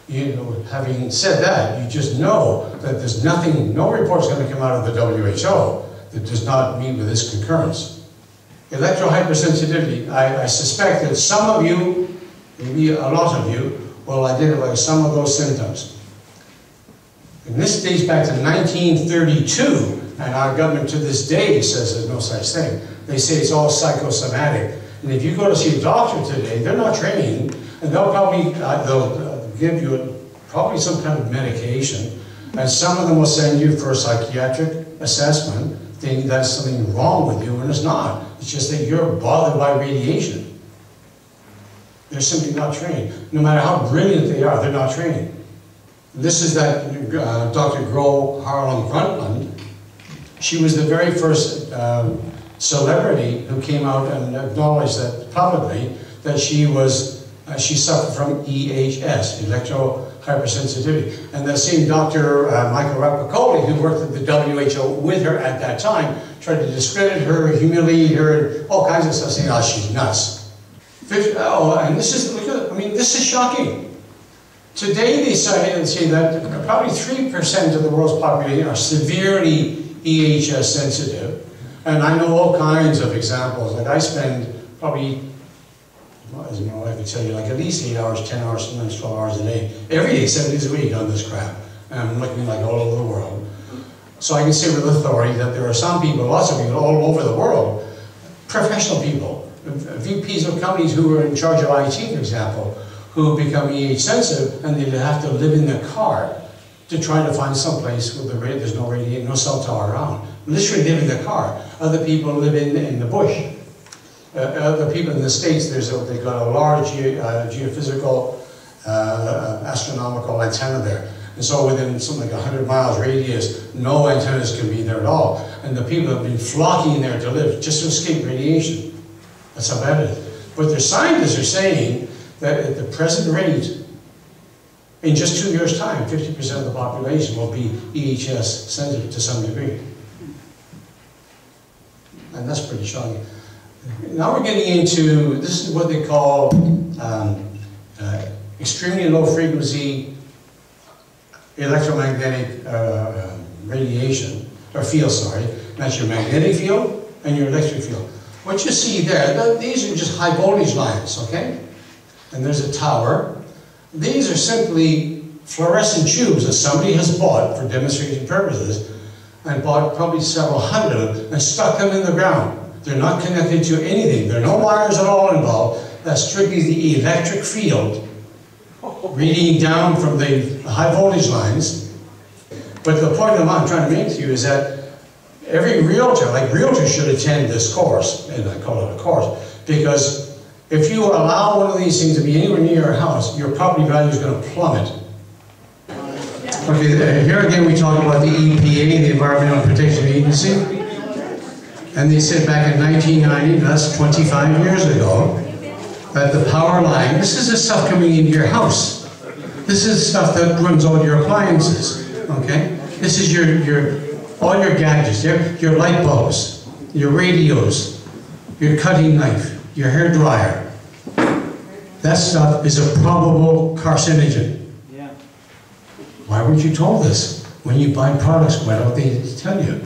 You know, having said that, you just know that there's nothing, no report's going to come out of the WHO that does not meet with this concurrence. Electrohypersensitivity, I suspect that some of you, maybe a lot of you, will identify some of those symptoms. And this dates back to 1932. And our government to this day says there's no such thing. They say it's all psychosomatic. And if you go to see a doctor today, they're not trained, and they'll probably they'll give you probably some kind of medication, and some of them will send you for a psychiatric assessment, thinking that's something wrong with you, and it's not. It's just that you're bothered by radiation. They're simply not trained. No matter how brilliant they are, they're not trained. This is that Dr. Gro Harlem Brundtland. She was the very first celebrity who came out and acknowledged that publicly that she suffered from EHS, electrohypersensitivity. And the same Dr. Michael Replicoli, who worked at the WHO with her at that time, tried to discredit her, humiliate her, and all kinds of stuff, saying, oh, she's nuts. And this is, I mean, this is shocking. Today they say that probably 3% of the world's population are severely EHS sensitive, and I know all kinds of examples. Like I spend probably, as my wife would tell you, like at least 8 hours, 10 hours, sometimes 12 hours a day, every day, 7 days a week on this crap. And I'm looking like all over the world. So I can say with authority that there are some people, lots of people all over the world, professional people, VPs of companies who are in charge of IT, for example, who become EH sensitive and they have to live in their car to try to find some place where there's no radiation, no cell tower around. Literally live in their car. Other people live in the bush. Other people in the States, they've got a large geophysical astronomical antenna there. And so within something like 100 miles radius, no antennas can be there at all. And the people have been flocking there to live just to escape radiation. That's how bad it is. But the scientists are saying that at the present rate, in just 2 years' time, 50% of the population will be EHS sensitive to some degree. And that's pretty shocking. Now we're getting into, this is what they call extremely low frequency electromagnetic radiation, or field, sorry. That's your magnetic field and your electric field. What you see there, these are just high voltage lines, okay? And there's a tower. These are simply fluorescent tubes that somebody has bought for demonstration purposes, and bought probably several hundred of them and stuck them in the ground. They're not connected to anything. There are no wires at all involved. That's strictly the electric field reading down from the high voltage lines. But the point that I'm trying to make to you is that every realtor, like realtors should attend this course, and I call it a course, because if you allow one of these things to be anywhere near your house, your property value is going to plummet. Okay, here again we talk about the EPA, the Environmental Protection Agency, and they said back in 1990, that's 25 years ago, that the power line, this is the stuff coming into your house. This is stuff that runs all your appliances, okay? This is all your gadgets, your light bulbs, your radios, your cutting knife, your hair dryer. That stuff is a probable carcinogen. Yeah. Why weren't you told this? When you buy products, why don't they tell you?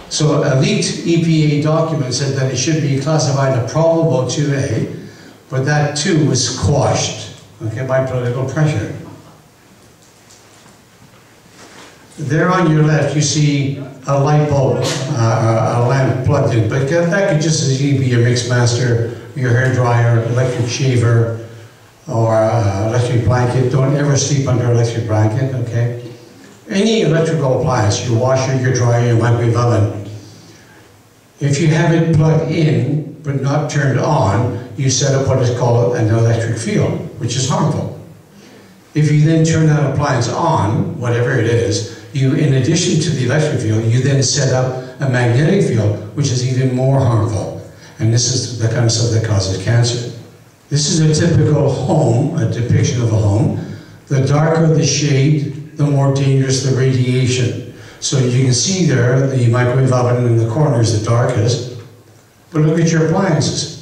So a leaked EPA document said that it should be classified a probable 2A, but that too was quashed, okay, by political pressure. There on your left you see a light bulb, a lamp plugged in, but that could just as easily be your mixmaster, your hair dryer, electric shaver, or electric blanket. Don't ever sleep under an electric blanket, okay? Any electrical appliance, your washer, your dryer, your microwave oven, if you have it plugged in but not turned on, you set up what is called an electric field, which is harmful. If you then turn that appliance on, whatever it is, you, in addition to the electric field, you then set up a magnetic field, which is even more harmful. And this is the kind of stuff that causes cancer. This is a typical home, a depiction of a home. The darker the shade, the more dangerous the radiation. So you can see there, the microwave oven in the corner is the darkest. But look at your appliances.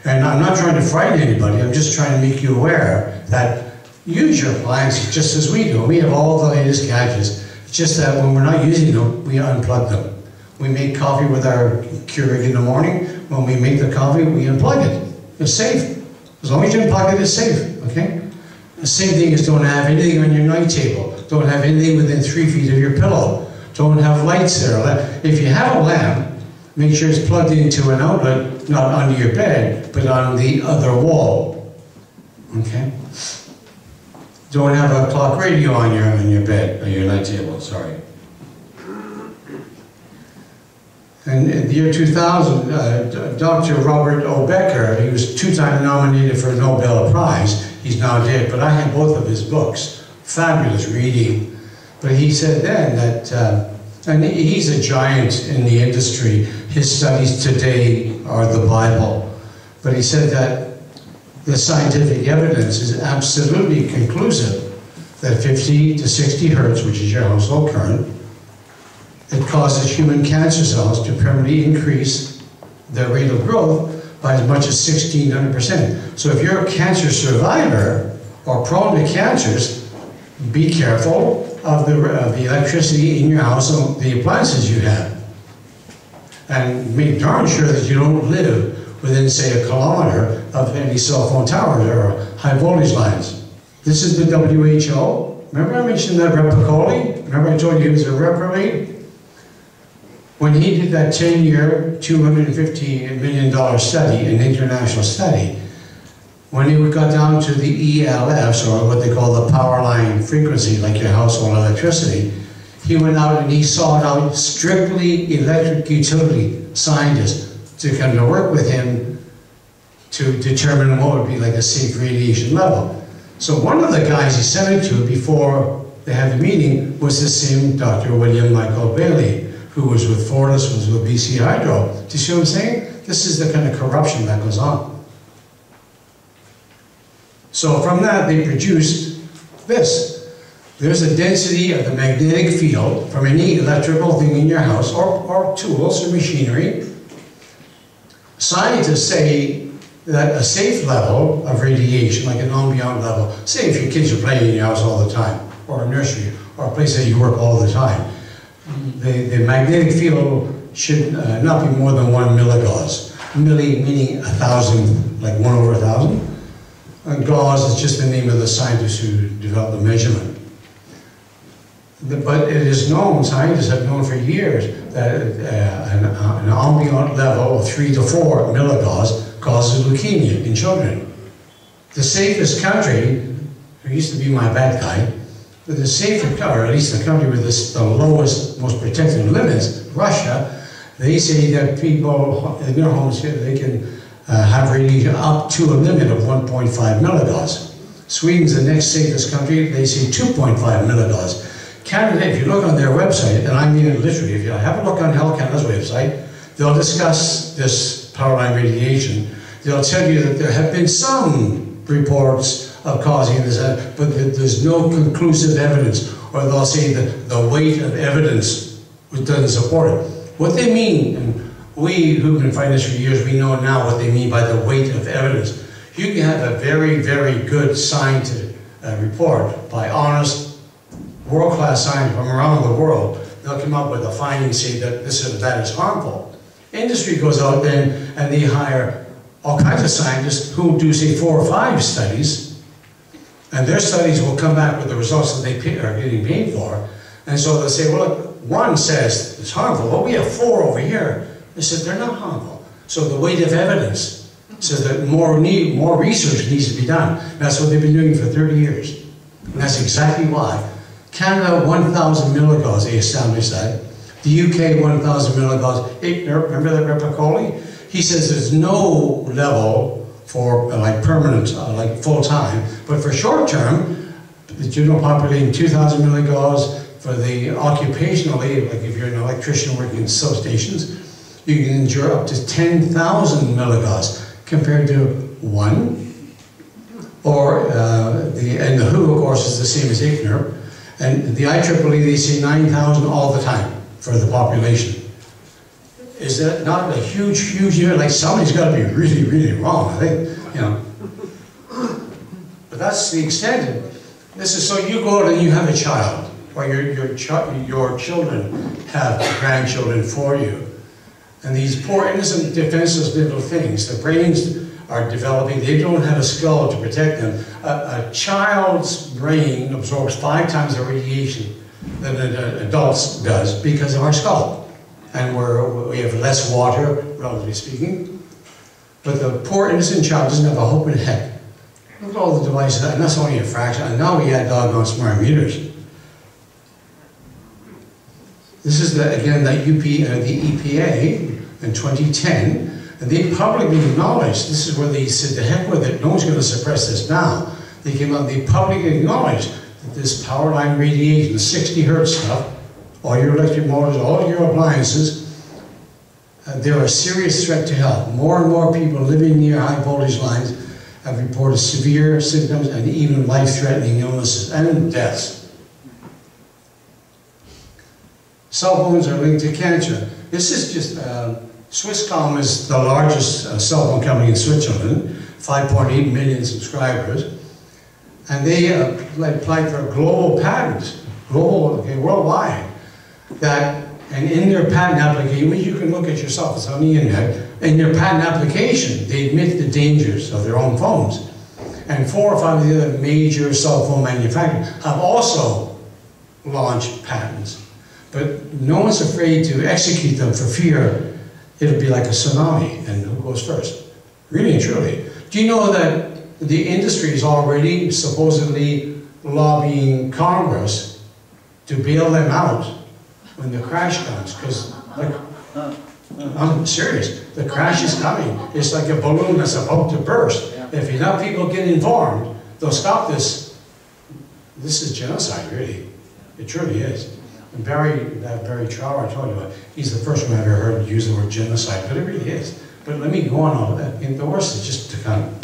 And I'm not trying to frighten anybody, I'm just trying to make you aware that use your appliances just as we do. We have all the latest gadgets. It's just that when we're not using them, we unplug them. We make coffee with our Keurig in the morning. When we make the coffee, we unplug it. It's safe. As long as you unplug it, it's safe, okay? The same thing is don't have anything on your night table. Don't have anything within 3 feet of your pillow. Don't have lights there. If you have a lamp, make sure it's plugged into an outlet, not under your bed, but on the other wall, okay? Don't have a clock radio on your bed, or your night table, sorry. And in the year 2000, Dr. Robert O. Becker, he was 2-time nominated for a Nobel Prize. He's now dead, but I had both of his books. Fabulous reading. But he said then that, and he's a giant in the industry. His studies today are the Bible. But he said that the scientific evidence is absolutely conclusive that 50 to 60 hertz, which is your household current, it causes human cancer cells to permanently increase their rate of growth by as much as 1,600%. So if you're a cancer survivor or prone to cancers, be careful of the electricity in your house and the appliances you have. And make darn sure that you don't live within, say, 1 kilometer of any cell phone towers or high voltage lines. This is the WHO. Remember I mentioned that Repicoli? Remember I told you he was a reprobate? When he did that 10-year, $250 million study, an international study, when he got down to the ELFs, or what they call the power line frequency, like your household electricity, he went out and he sought out strictly electric utility scientists to come to work with him to determine what would be like a safe radiation level. So one of the guys he sent it to before they had the meeting was the same Dr. William Michael Bailey, who was with Fortis, was with BC Hydro. Do you see what I'm saying? This is the kind of corruption that goes on. So from that, they produced this. There's a density of the magnetic field from any electrical thing in your house, or tools or machinery. Scientists say that a safe level of radiation, like an ambient level, say if your kids are playing in your house all the time, or a nursery, or a place that you work all the time, the magnetic field should not be more than 1 milligauss. Milli meaning 1,000, like 1 over 1,000. And gauss is just the name of the scientist who developed the measurement. But it is known, scientists have known for years, that an ambient level of 3 to 4 milligauss causes leukemia in children. The safest country, who used to be my bad guy, but the safest, or at least the country with the lowest, most protected limits, Russia, they say that people in their homes, they can have radiation up to a limit of 1.5 milligauss. Sweden's the next safest country, they say 2.5 milligauss. Canada, if you look on their website, and I mean it literally, if you have a look on Health Canada's website, they'll discuss this power line radiation. They'll tell you that there have been some reports of causing this, but there's no conclusive evidence, or they'll say that the weight of evidence doesn't support it. What they mean, and we who've been fighting this for years, we know now what they mean by the weight of evidence. You can have a very, very good scientific report by honest, world-class scientists from around the world. They'll come up with a finding, say that this or that is harmful. Industry goes out then and they hire all kinds of scientists who do, say, 4 or 5 studies, and their studies will come back with the results that they are getting paid for. And so they'll say, well, look, 1 says it's harmful, but we have 4 over here. They said they're not harmful. So the weight of evidence says that more research needs to be done. That's what they've been doing for 30 years. And that's exactly why. Canada, 1,000 milligauss, they established that. The UK, 1,000 milligauss. Remember that Repicoli? He says there's no level for like permanent, like full-time, but for short-term, the general population, 2,000 milligauss. For the occupationally, like if you're an electrician working in substations, you can endure up to 10,000 milligauss compared to 1. Or, and the WHO, of course, is the same as ICNIRP. And the IEEE, they say 9,000 all the time for the population. Is that not a huge, huge unit? Like somebody's got to be really, really wrong, I think, you know. But that's the extent. This is so you go out and you have a child, or your children have grandchildren for you. And these poor, innocent, defenseless little things, their brains are developing, they don't have a skull to protect them. A child's brain absorbs 5 times the radiation than an adult's does because of our skull. And we have less water, relatively speaking. But the poor innocent child doesn't have a hope in heck. Look at all the devices, and that's only a fraction. And now we add doggone smart meters. This is, again, the EPA in 2010. And they publicly acknowledged, this is where they said, to heck with it, no one's going to suppress this now. They came out, they publicly acknowledged that this power line radiation, the 60 hertz stuff, all your electric motors, all your appliances, they're a serious threat to health. More and more people living near high voltage lines have reported severe symptoms and even life-threatening illnesses and deaths. Cell phones are linked to cancer. This is just, Swisscom is the largest cell phone company in Switzerland, 5.8 million subscribers. And they applied for a global patent, worldwide, that, and in their patent application, which you can look at yourself, it's on the internet, in their patent application, they admit the dangers of their own phones. And 4 or 5 of the other major cell phone manufacturers have also launched patents. But no one's afraid to execute them for fear it'll be like a tsunami, and who goes first? Really and truly. Do you know that the industry is already supposedly lobbying Congress to bail them out when the crash comes? Because, like, I'm serious, the crash is coming. It's like a balloon that's about to burst. If enough people get informed, they'll stop this. This is genocide, really. It truly is. And Barry Trower, I told you about, he's the first one I ever heard use the word genocide, but it really is. But let me go on all that. And the worst is just to come.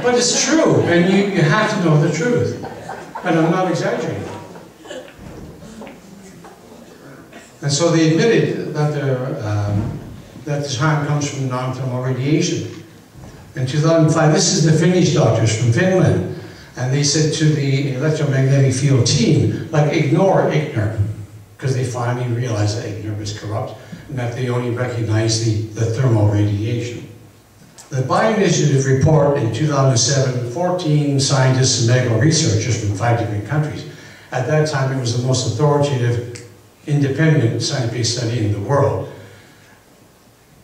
But it's true, and you have to know the truth. And I'm not exaggerating. And so they admitted that the harm comes from non-thermal radiation. In 2005, this is the Finnish doctors from Finland, and they said to the electromagnetic field team, like, ignore IGNIR, because they finally realized that IGNIR was corrupt, and that they only recognized the thermal radiation. The Bioinitiative report in 2007, 14 scientists and medical researchers from 5 different countries. At that time, it was the most authoritative, independent scientific study in the world.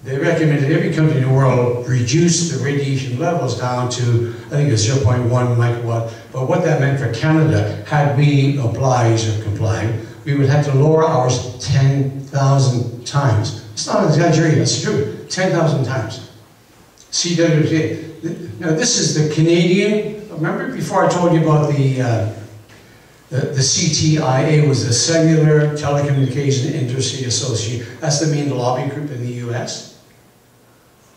They recommended every country in the world reduce the radiation levels down to, I think it's 0.1 microwatt. But what that meant for Canada, had we obliged or complied, we would have to lower ours 10,000 times. It's not an exaggeration, it's true, 10,000 times. CWT. Now this is the Canadian, remember before I told you about the CTIA was the Cellular Telecommunication Industry Association. That's the main lobby group in the US.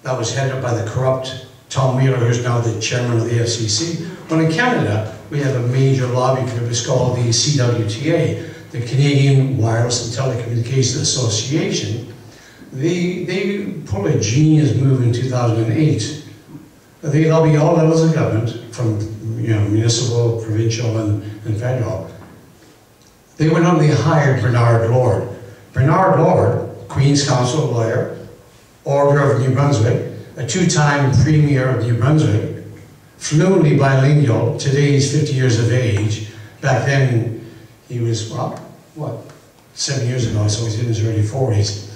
That was headed up by the corrupt Tom Wheeler, who's now the chairman of the FCC. Well, in Canada, we have a major lobby group. It's called the CWTA, the Canadian Wireless and Telecommunications Association. They pulled a genius move in 2008. They lobby all levels of government, from municipal, provincial, and federal. They went on, they hired Bernard Lord. Bernard Lord, Queen's Counsel lawyer, Order of New Brunswick, a 2-time Premier of New Brunswick, fluently bilingual. Today he's 50 years of age. Back then he was, well, what, 7 years ago, so he's in his early 40s.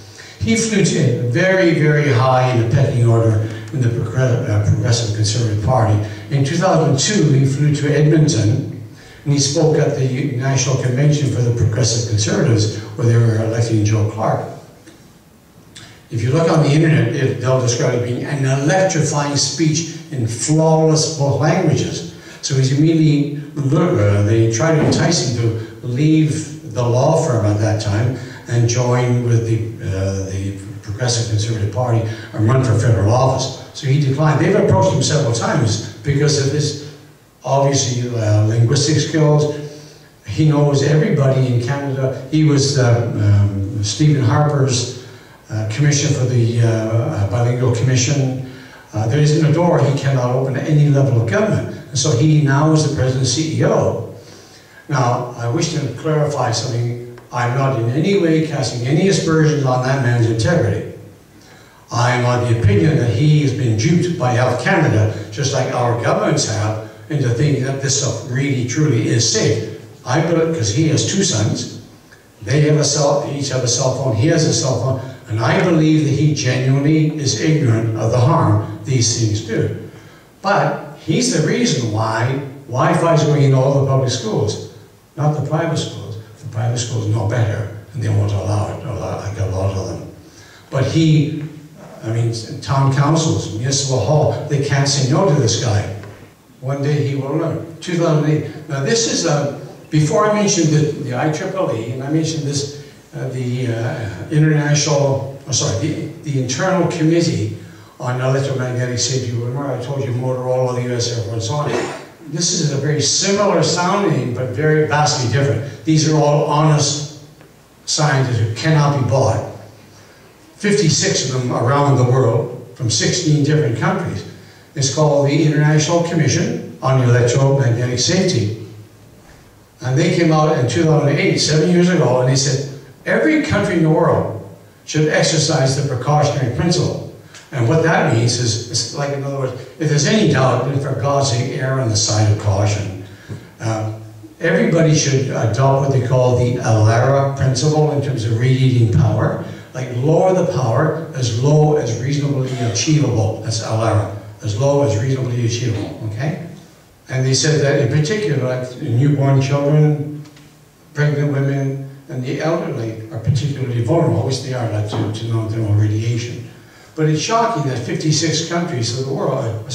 He flew to very, very high in the pecking order in the Progressive Conservative Party. In 2002, he flew to Edmonton, and he spoke at the National Convention for the Progressive Conservatives, where they were electing Joe Clark. If you look on the internet, they'll describe it being an electrifying speech in flawless both languages. So he's immediately, they tried to entice him to leave the law firm at that time and join with the Progressive Conservative Party and run for federal office. So he declined. They've approached him several times because of his, obviously, linguistic skills. He knows everybody in Canada. He was Stephen Harper's commissioner for the Bilingual Commission. There isn't a door he cannot open at any level of government. And so he now is the president and CEO. Now, I wish to clarify something. I'm not in any way casting any aspersions on that man's integrity. I am of the opinion that he has been duped by Health Canada, just like our governments have, into thinking that this stuff really, truly is safe. I believe, because he has 2 sons, they have each have a cell phone, he has a cell phone, and I believe that he genuinely is ignorant of the harm these things do. But he's the reason why Wi-Fi is going into all the public schools, not the private schools. The private schools know better, and they won't allow it. I got a lot of them. But he, I mean, town councils, municipal hall, they can't say no to this guy. One day he will learn. 2008. Now this is, before I mentioned the IEEE, and I mentioned this, the Internal Committee on Electromagnetic Safety. Remember I told you Motorola, the US Air Force on it. This is a very similar sounding, but very vastly different. These are all honest scientists who cannot be bought. 56 of them around the world, from 16 different countries. It's called the International Commission on Electromagnetic Safety. And they came out in 2008, 7 years ago, and they said, every country in the world should exercise the precautionary principle. And what that means is, it's like, in other words, if there's any doubt, then for God's sake, err on the side of caution. Everybody should adopt what they call the ALARA principle in terms of radiating power. Like, lower the power as low as reasonably achievable. That's ALARA. As low as reasonably achievable, okay? And they said that in particular, like newborn children, pregnant women, and the elderly are particularly vulnerable, which they are, like, to non-thermal radiation. But it's shocking that 56 countries of the world,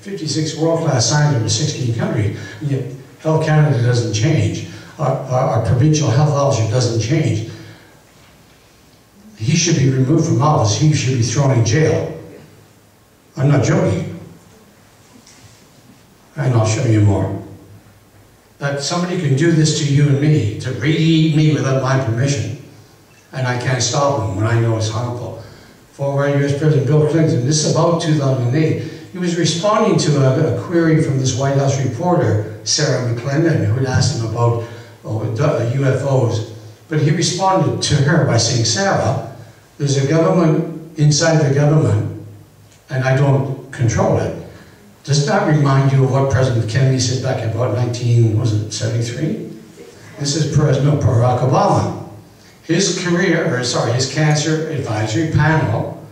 56 world-class scientists in 16 countries, and yet Health Canada doesn't change. Our provincial health officer doesn't change. He should be removed from office. He should be thrown in jail. I'm not joking. And I'll show you more. That somebody can do this to you and me, to radiate me without my permission, and I can't stop him when I know it's harmful. Former U.S. President Bill Clinton, this is about 2008, he was responding to a query from this White House reporter, Sarah McClendon, who had asked him about UFOs. But he responded to her by saying, Sarah, there's a government inside the government, and I don't control it. Does that remind you of what President Kennedy said back in about 1973? This is President Barack Obama. His cancer advisory panel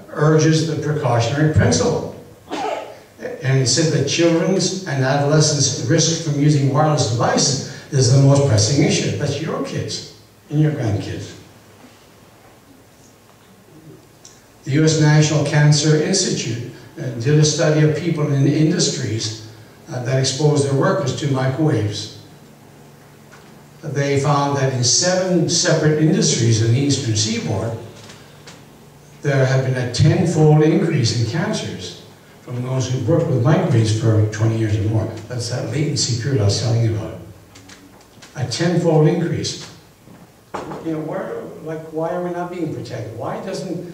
urges the precautionary principle. And it said that children's and adolescents' risk from using wireless devices is the most pressing issue. That's your kids and your grandkids. The U.S. National Cancer Institute did a study of people in industries that expose their workers to microwaves. They found that in 7 separate industries in the Eastern Seaboard, there have been a 10-fold increase in cancers from those who worked with microwaves for 20 years or more. That's that latency period I was telling you about. A 10-fold increase. You know, why are we not being protected? Why doesn't,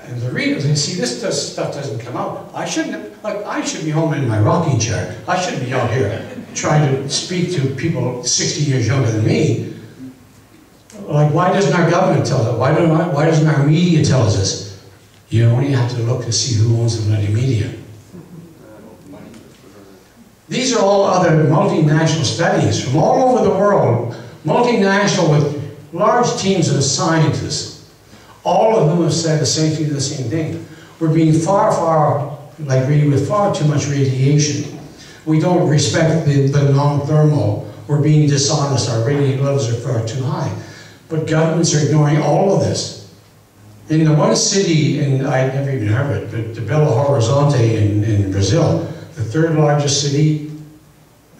and the reason, see, this stuff doesn't come out. I should be home in my rocking chair. I shouldn't be out here trying to speak to people 60 years younger than me. Like, why doesn't our government tell us? Why doesn't our media tell us this? You only have to look to see who owns the bloody media. These are all other multinational studies from all over the world, multinational with large teams of scientists, all of whom have said essentially the same thing. We're being with far too much radiation. We don't respect the non-thermal. We're being dishonest. Our radiation levels are far too high. But governments are ignoring all of this. In the one city, and I'd never even heard of it, but the Belo Horizonte in Brazil, the 3rd largest city,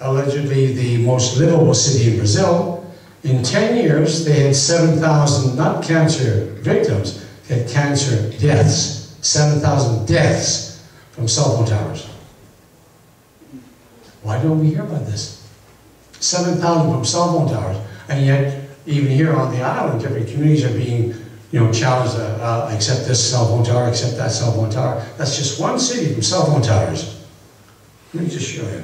allegedly the most livable city in Brazil, in 10 years they had 7,000, not cancer victims, they had cancer deaths. 7,000 deaths from cell phone towers. Why don't we hear about this? 7,000 from cell phone towers, and yet even here on the island, different communities are being, challenged to accept this cell phone tower, accept that cell phone tower. That's just one city from cell phone towers. Let me just show you.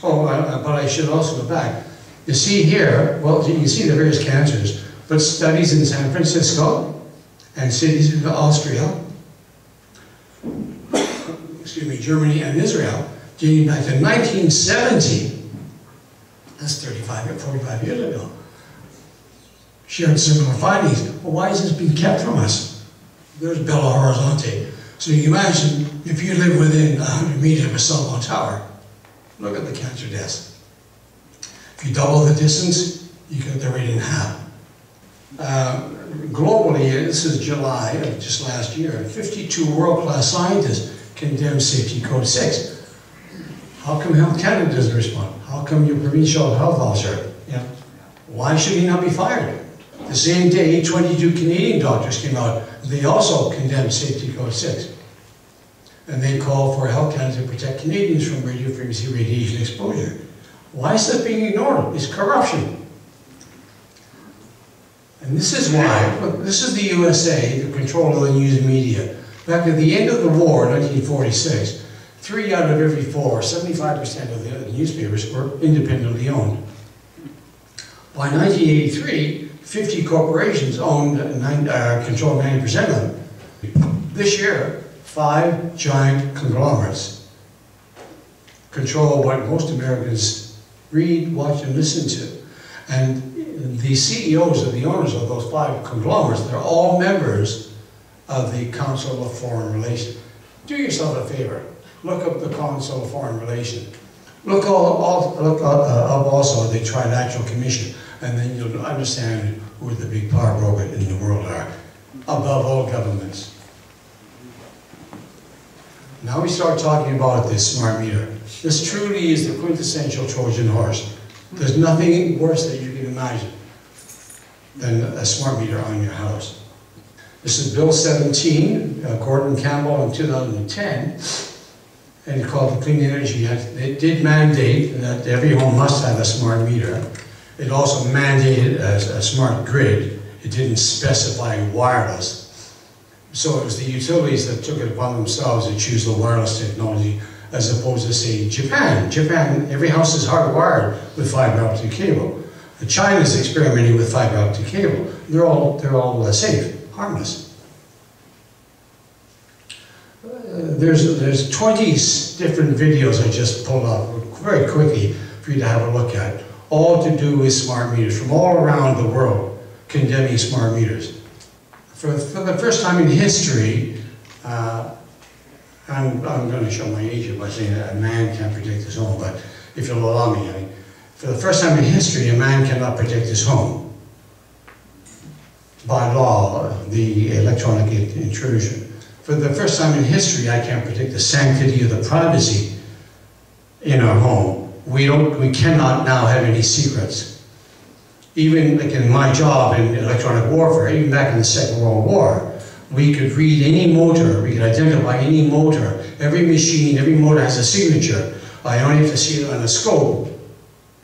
Oh, but I should also go back. You see here, well, you can see the various cancers, but studies in San Francisco and cities in Austria, Germany and Israel, dating back to 1970, that's 45 years ago, shared similar findings. Well, why is this being kept from us? There's Belo Horizonte. So you can imagine, if you live within 100 meters of a cell phone tower, look at the cancer deaths. If you double the distance, you cut the rate in half. Globally, this is July of just last year, 52 world-class scientists condemned Safety Code 6. How come Health Canada doesn't respond? How come your provincial health officer, why should he not be fired? The same day, 22 Canadian doctors came out. They also condemned Safety Code 6. And they called for Health Canada to protect Canadians from radiofrequency radiation exposure. Why is that being ignored? It's corruption. And this is why, look, this is the USA, the control of the news media. Back at the end of the war, 1946, 3 out of every 4, 75% of the newspapers were independently owned. By 1983, 50 corporations owned controlled 90% of them. This year, 5 giant conglomerates control what most Americans read, watch, and listen to. And the CEOs of the owners of those 5 conglomerates, they're all members of the Council of Foreign Relations. Do yourself a favor. Look up the Council of Foreign Relations. Look up also the Trilateral Commission, and then you'll understand who the big power broker in the world are, above all governments. Now we start talking about this smart meter. This truly is the quintessential Trojan horse. There's nothing worse that you can imagine than a smart meter on your house. This is Bill 17, Gordon Campbell in 2010, and it's called the Clean Energy Act. It did mandate that every home must have a smart meter. It also mandated a smart grid. It didn't specify wireless. So it was the utilities that took it upon themselves to choose the wireless technology, as opposed to, say, Japan. Japan, every house is hardwired with fiber optic cable. China's experimenting with fiber optic cable. They're all safe, harmless. There's 20 different videos I just pulled up very quickly for you to have a look at, all to do with smart meters from all around the world, condemning smart meters. For the first time in history, I'm going to show my age by saying that a man can't protect his home, but if you'll allow me, for the first time in history, a man cannot protect his home. By law, the electronic intrusion. For the first time in history, I can't protect the sanctity of the privacy in our home. We cannot now have any secrets. Even like in my job in electronic warfare, even back in the Second World War, we could read any motor, we could identify any motor. Every machine, every motor has a signature. I only have to see it on a scope.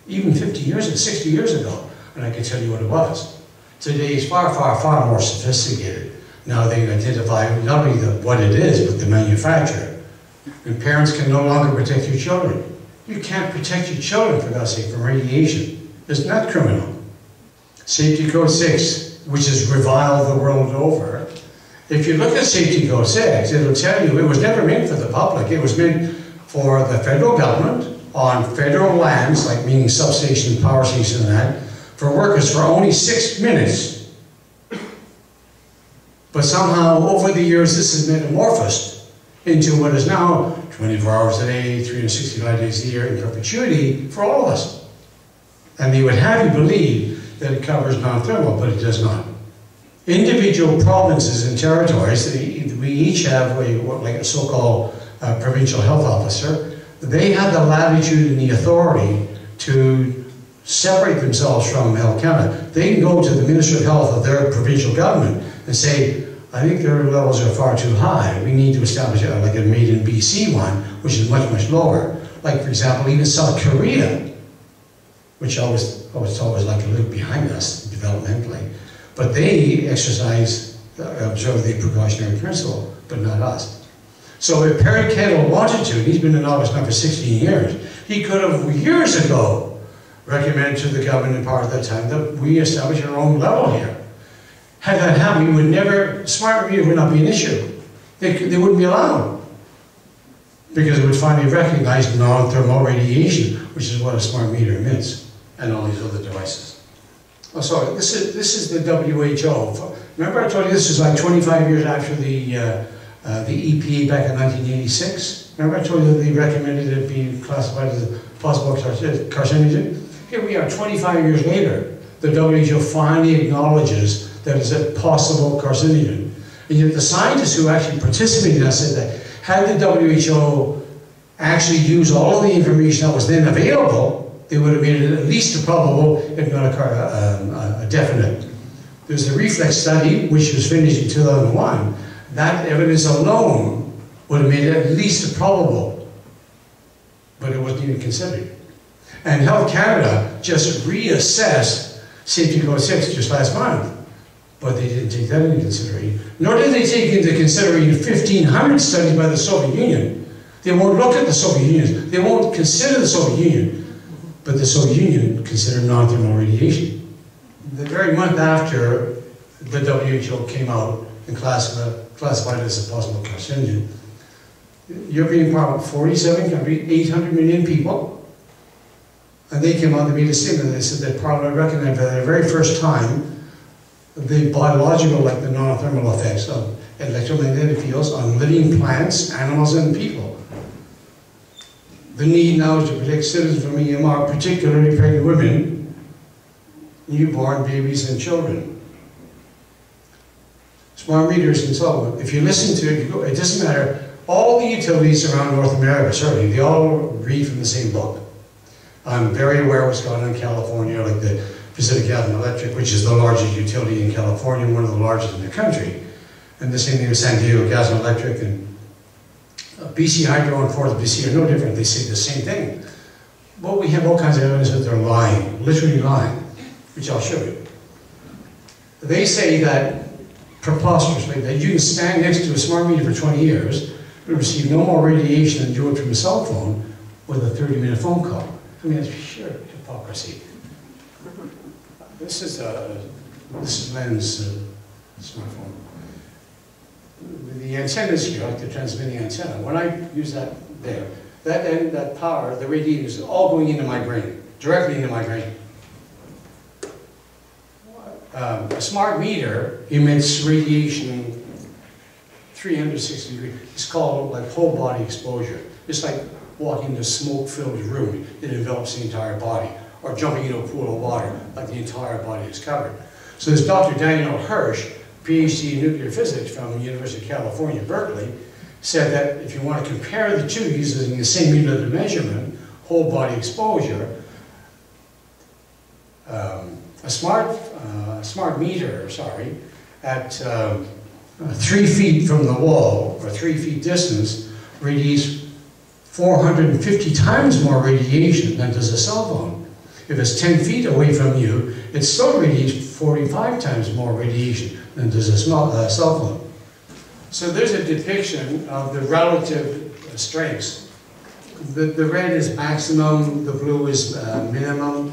Even 50 years, 60 years ago, and I can tell you what it was. Today is far, far, far more sophisticated. Now they can identify not only what it is, but the manufacturer. And parents can no longer protect your children. You can't protect your children, for God's sake, from radiation. Isn't that criminal? Safety Code 6, which is reviled the world over. If you look at Safety Code 6, it'll tell you it was never meant for the public. It was meant for the federal government on federal lands, like meaning substation, power station and that, for workers for only 6 minutes. But somehow, over the years, this has metamorphosed into what is now 24 hours a day, 365 days a year in perpetuity for all of us. And they would have you believe that it covers non-thermal, but it does not. Individual provinces and territories, we each have like a so-called provincial health officer. They have the latitude and the authority to separate themselves from Health Canada. They can go to the Minister of Health of their provincial government and say, I think their levels are far too high. We need to establish like a made in BC one, which is much, much lower. Like, for example, even South Korea, which I was told was like a little behind us developmentally. But they observe the precautionary principle, but not us. So if Perry Kettle wanted to, he's been in office now for 16 years, he could have years ago recommended to the government in power at that time that we establish our own level here. Had that happened, we would never, smart meter would not be an issue. They wouldn't be allowed. Because it would finally recognize non-thermal radiation, which is what a smart meter emits, and all these other devices. Oh, sorry, this is the WHO. Remember I told you this is like 25 years after the EPA back in 1986? Remember I told you that they recommended it be classified as a possible carcinogen? Here we are, 25 years later. The WHO finally acknowledges that it's a possible carcinogen. And yet the scientists who actually participated in that said that had the WHO actually used all of the information that was then available, they would have made it at least a probable, if not a definite. There's the reflex study, which was finished in 2001. That evidence alone would have made it at least a probable, but it wasn't even considered. And Health Canada just reassessed Safety Code 6 just last month, but they didn't take that into consideration. Nor did they take into consideration 1,500 studies by the Soviet Union. They won't look at the Soviet Union. They won't consider the Soviet Union. But the Soviet Union considered non-thermal radiation. The very month after the WHO came out and classified it as a possible carcinogen, European Parliament, 47 countries, 800 million people, and they came out and made a statement. They said that Parliament recognized for the very first time the biological, like the non-thermal effects of electromagnetic fields on living plants, animals, and people. The need now is to protect citizens from EMR, particularly pregnant women, newborn babies, and children. Smart meters and so on. If you listen to it, it doesn't matter All the utilities around North America, certainly, they all read from the same book. I'm very aware of what's going on in California, like the Pacific Gas and Electric, which is the largest utility in California, one of the largest in the country. And the same thing with San Diego Gas and Electric, and BC Hydro and Fort BC are no different. They say the same thing. But we have all kinds of evidence that they're lying, literally lying, which I'll show you. They say that, preposterously, that you can stand next to a smart meter for 20 years and receive no more radiation than you would from a cell phone with a 30-minute phone call. I mean, that's sheer hypocrisy. This is Len's smartphone. The antennas here, like the transmitting antenna, when I use that there, that power, the radiation is all going into my brain, directly into my brain. A smart meter emits radiation 360 degrees. It's called like whole body exposure. It's like walking into a smoke-filled room. It envelops the entire body. Or jumping into a pool of water, like the entire body is covered. So this Dr. Daniel Hirsch, PhD in nuclear physics from the University of California, Berkeley, said that if you want to compare the two using the same unit of measurement, whole body exposure, a smart meter, at 3 feet from the wall, or 3 feet distance, radiates 450 times more radiation than does a cell phone. If it's 10 feet away from you, it still radiates 45 times more radiation than does a cell phone. So there's a depiction of the relative strengths. The red is maximum, the blue is minimum.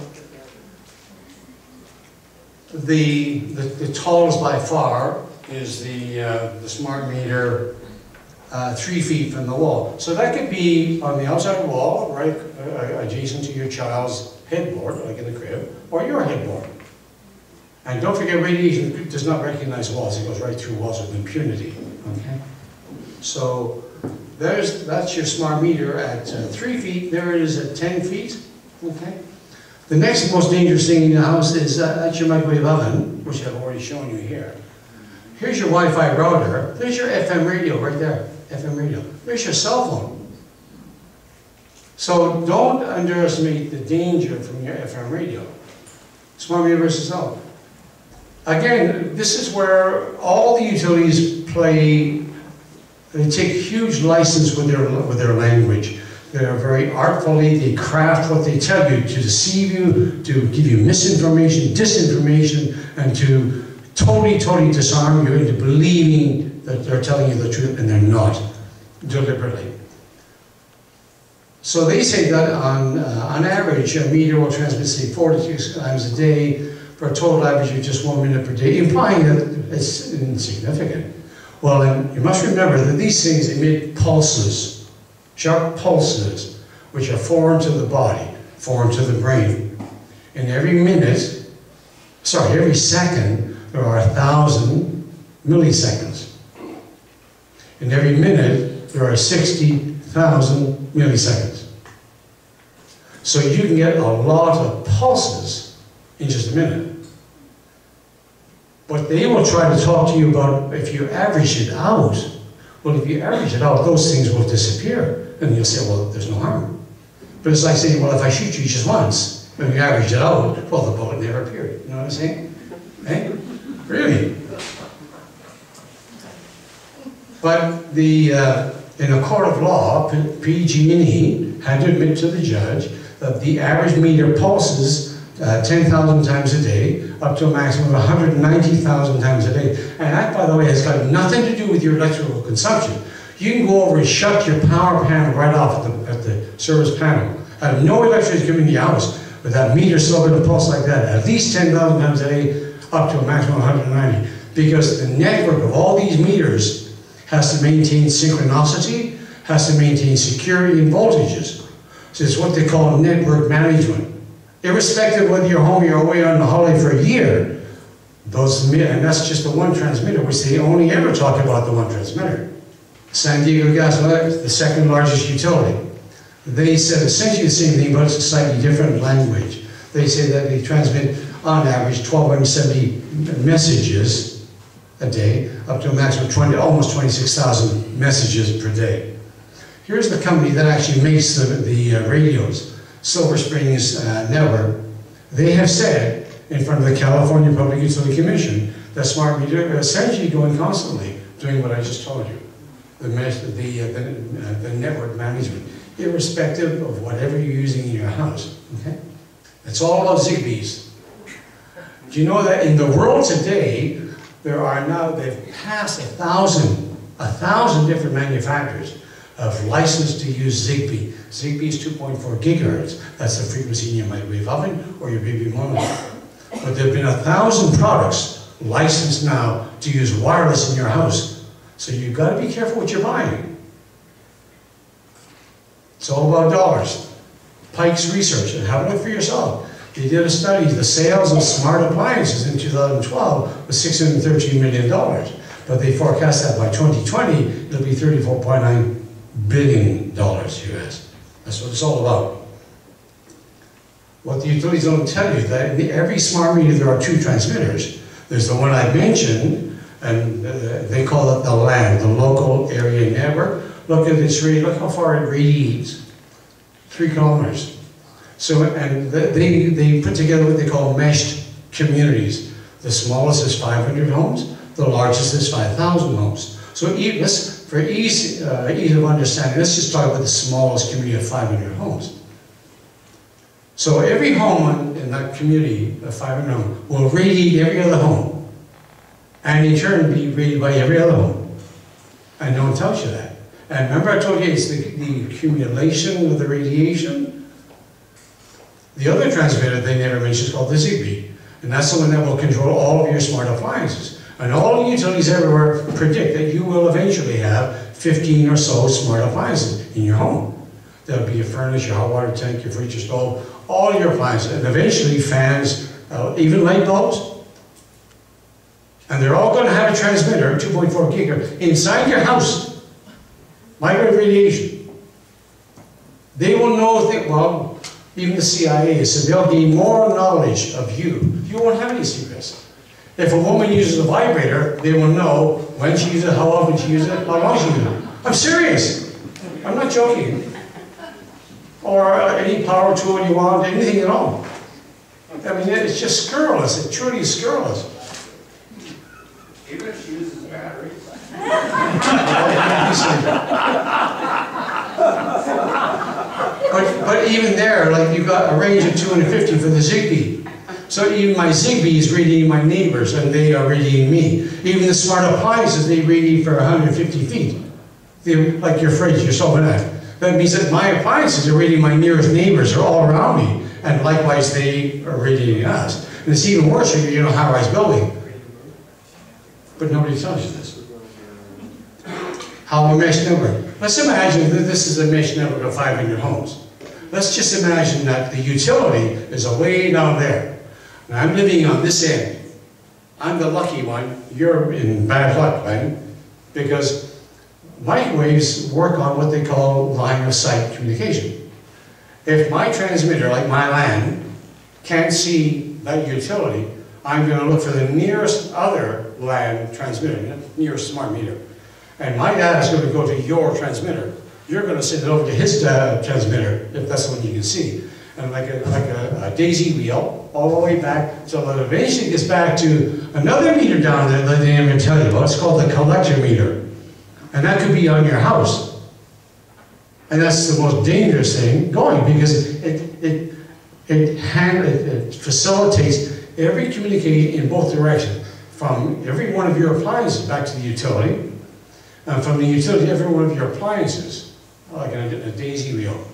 The tallest by far is the smart meter 3 feet from the wall. So that could be on the outside wall, right adjacent to your child's headboard, like in the crib, or your headboard. And don't forget, radiation does not recognize walls. It goes right through walls with impunity. Okay? So that's your smart meter at 3 feet. There it is at 10 feet. Okay? The next most dangerous thing in the house is that's your microwave oven, which I've already shown you here. Here's your Wi-Fi router. There's your FM radio right there. FM radio. There's your cell phone. So don't underestimate the danger from your FM radio. Smart meter versus cell phone. Again, this is where all the utilities play. They take huge license with their language. They're very artfully, they craft what they tell you to deceive you, to give you misinformation, disinformation, and to totally disarm you into believing that they're telling you the truth, and they're not, deliberately. So they say that on average, a meter will transmit, say, 4 to 6 times a day for a total average of just 1 minute per day, implying that it's insignificant. Well, then you must remember that these things emit pulses, sharp pulses, which are foreign to the body, foreign to the brain. And every second, there are 1,000 milliseconds. And every minute, there are 60,000 milliseconds. So you can get a lot of pulses in just a minute. But they will try to talk to you about if you average it out. Well, if you average it out, those things will disappear. And you'll say, well, there's no harm. But it's like saying, well, if I shoot you just once, when you average it out, well, the bullet never appeared. You know what I'm saying? Eh? Really? But in a court of law, PG&E had to admit to the judge that the average meter pulses 10,000 times a day, up to a maximum of 190,000 times a day. And that, by the way, has got nothing to do with your electrical consumption. You can go over and shut your power panel right off at the service panel. Have no electricity coming to your house, but that meter still going to pulse like that, at least 10,000 times a day, up to a maximum of 190. Because the network of all these meters has to maintain synchronicity, has to maintain security and voltages. So it's what they call network management. Irrespective of whether you're home or you're away on a holiday for a year, and that's just the one transmitter, which they only ever talk about the one transmitter. San Diego Gas and Electric, the second largest utility. They said essentially the same thing, but it's a slightly different language. They say that they transmit, on average, 1,270 messages a day, up to a maximum of almost 26,000 messages per day. Here's the company that actually makes the radios, Silver Springs Network. They have said in front of the California Public Utility Commission that smart meters are essentially going constantly, doing what I just told you, the network management, irrespective of whatever you're using in your house. Okay? It's all about Zigbees. Do you know that in the world today, they've passed 1,000 different manufacturers of license to use Zigbee. Zigbee is 2.4 gigahertz. That's the frequency in your microwave oven or your baby monitor. But there have been 1,000 products licensed now to use wireless in your house. So you've got to be careful what you're buying. It's all about dollars. Pike's Research, and have a look for yourself. They did a study, the sales of smart appliances in 2012 was $613 million. But they forecast that by 2020, it'll be $34.9 billion US. That's what it's all about. What the utilities don't tell you is that in every smart meter there are two transmitters. There's the one I mentioned, and they call it the LAN, the Local Area Network. Look at this radius, look how far it radiates. 3 kilometers. So, and they put together what they call meshed communities. The smallest is 500 homes, the largest is 5,000 homes. So for ease of understanding, let's just talk about the smallest community of 500 homes. So every home in that community of 500 homes will radiate every other home, and in turn be radiated by every other home. And no one tells you that. And remember I told you it's the accumulation of the radiation. The other transmitter they never mentioned is called the Zigbee. And that's the one that will control all of your smart appliances. And all the utilities everywhere predict that you will eventually have 15 or so smart appliances in your home. That'll be your furnace, your hot water tank, your fridge, your stove, all your appliances. And eventually fans, even light bulbs. And they're all going to have a transmitter, 2.4 gigahertz, inside your house. Microwave radiation. They will know, well, even the CIA said they'll gain more knowledge of you. You won't have any secrets. If a woman uses a vibrator, they will know when she uses it, how often she uses it, how long she uses it. I'm serious. I'm not joking. Or any power tool you want, anything at all. I mean, it's just scurrilous. It truly is scurrilous. Even if she uses batteries. But even there, like you've got a range of 250 for the Zigbee. So even my Zigbee is radiating my neighbors, and they are radiating me. Even the smart appliances, they radiate for 150 feet. They're like your fridge, your stove, and that. That means that my appliances are radiating my nearest neighbors, are all around me, and likewise they are radiating us. And it's even worse if you're in a high-rise building. But nobody tells you this. How a mesh network. Let's imagine that this is a mesh network of 500 homes. Let's just imagine that the utility is way down there. And I'm living on this end. I'm the lucky one. You're in bad luck, right? Because microwaves work on what they call line of sight communication. If my transmitter, like my LAN, can't see that utility, I'm going to look for the nearest other LAN transmitter, nearest smart meter. And my data is going to go to your transmitter. You're going to send it over to his transmitter, if that's the one you can see. And like a daisy wheel, all the way back, so that eventually gets back to another meter down there that they didn't even tell you about. It's called the collector meter. And that could be on your house. And that's the most dangerous thing going, because it facilitates every communication in both directions, from every one of your appliances back to the utility, and from the utility to every one of your appliances, like a daisy wheel.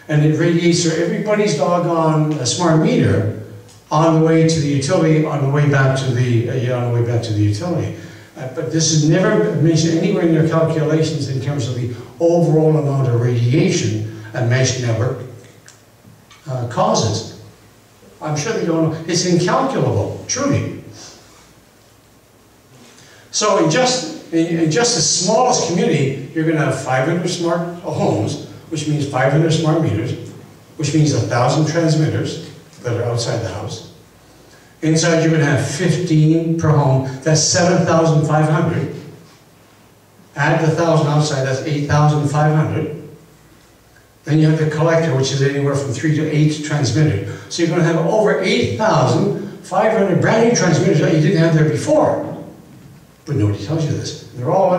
And it radiates through everybody's doggone smart meter on the way to the utility, on the way back to the utility. But this is never mentioned anywhere in your calculations in terms of the overall amount of radiation a mesh network causes. I'm sure they don't know. It's incalculable, truly. So in just the smallest community, you're going to have 500 smart homes, which means 500 smart meters, which means 1,000 transmitters that are outside the house. Inside you're going to have 15 per home. That's 7,500. Add the 1,000 outside, that's 8,500. Then you have the collector, which is anywhere from 3 to 8 transmitted. So you're going to have over 8,500 brand new transmitters that you didn't have there before. But nobody tells you this. They're all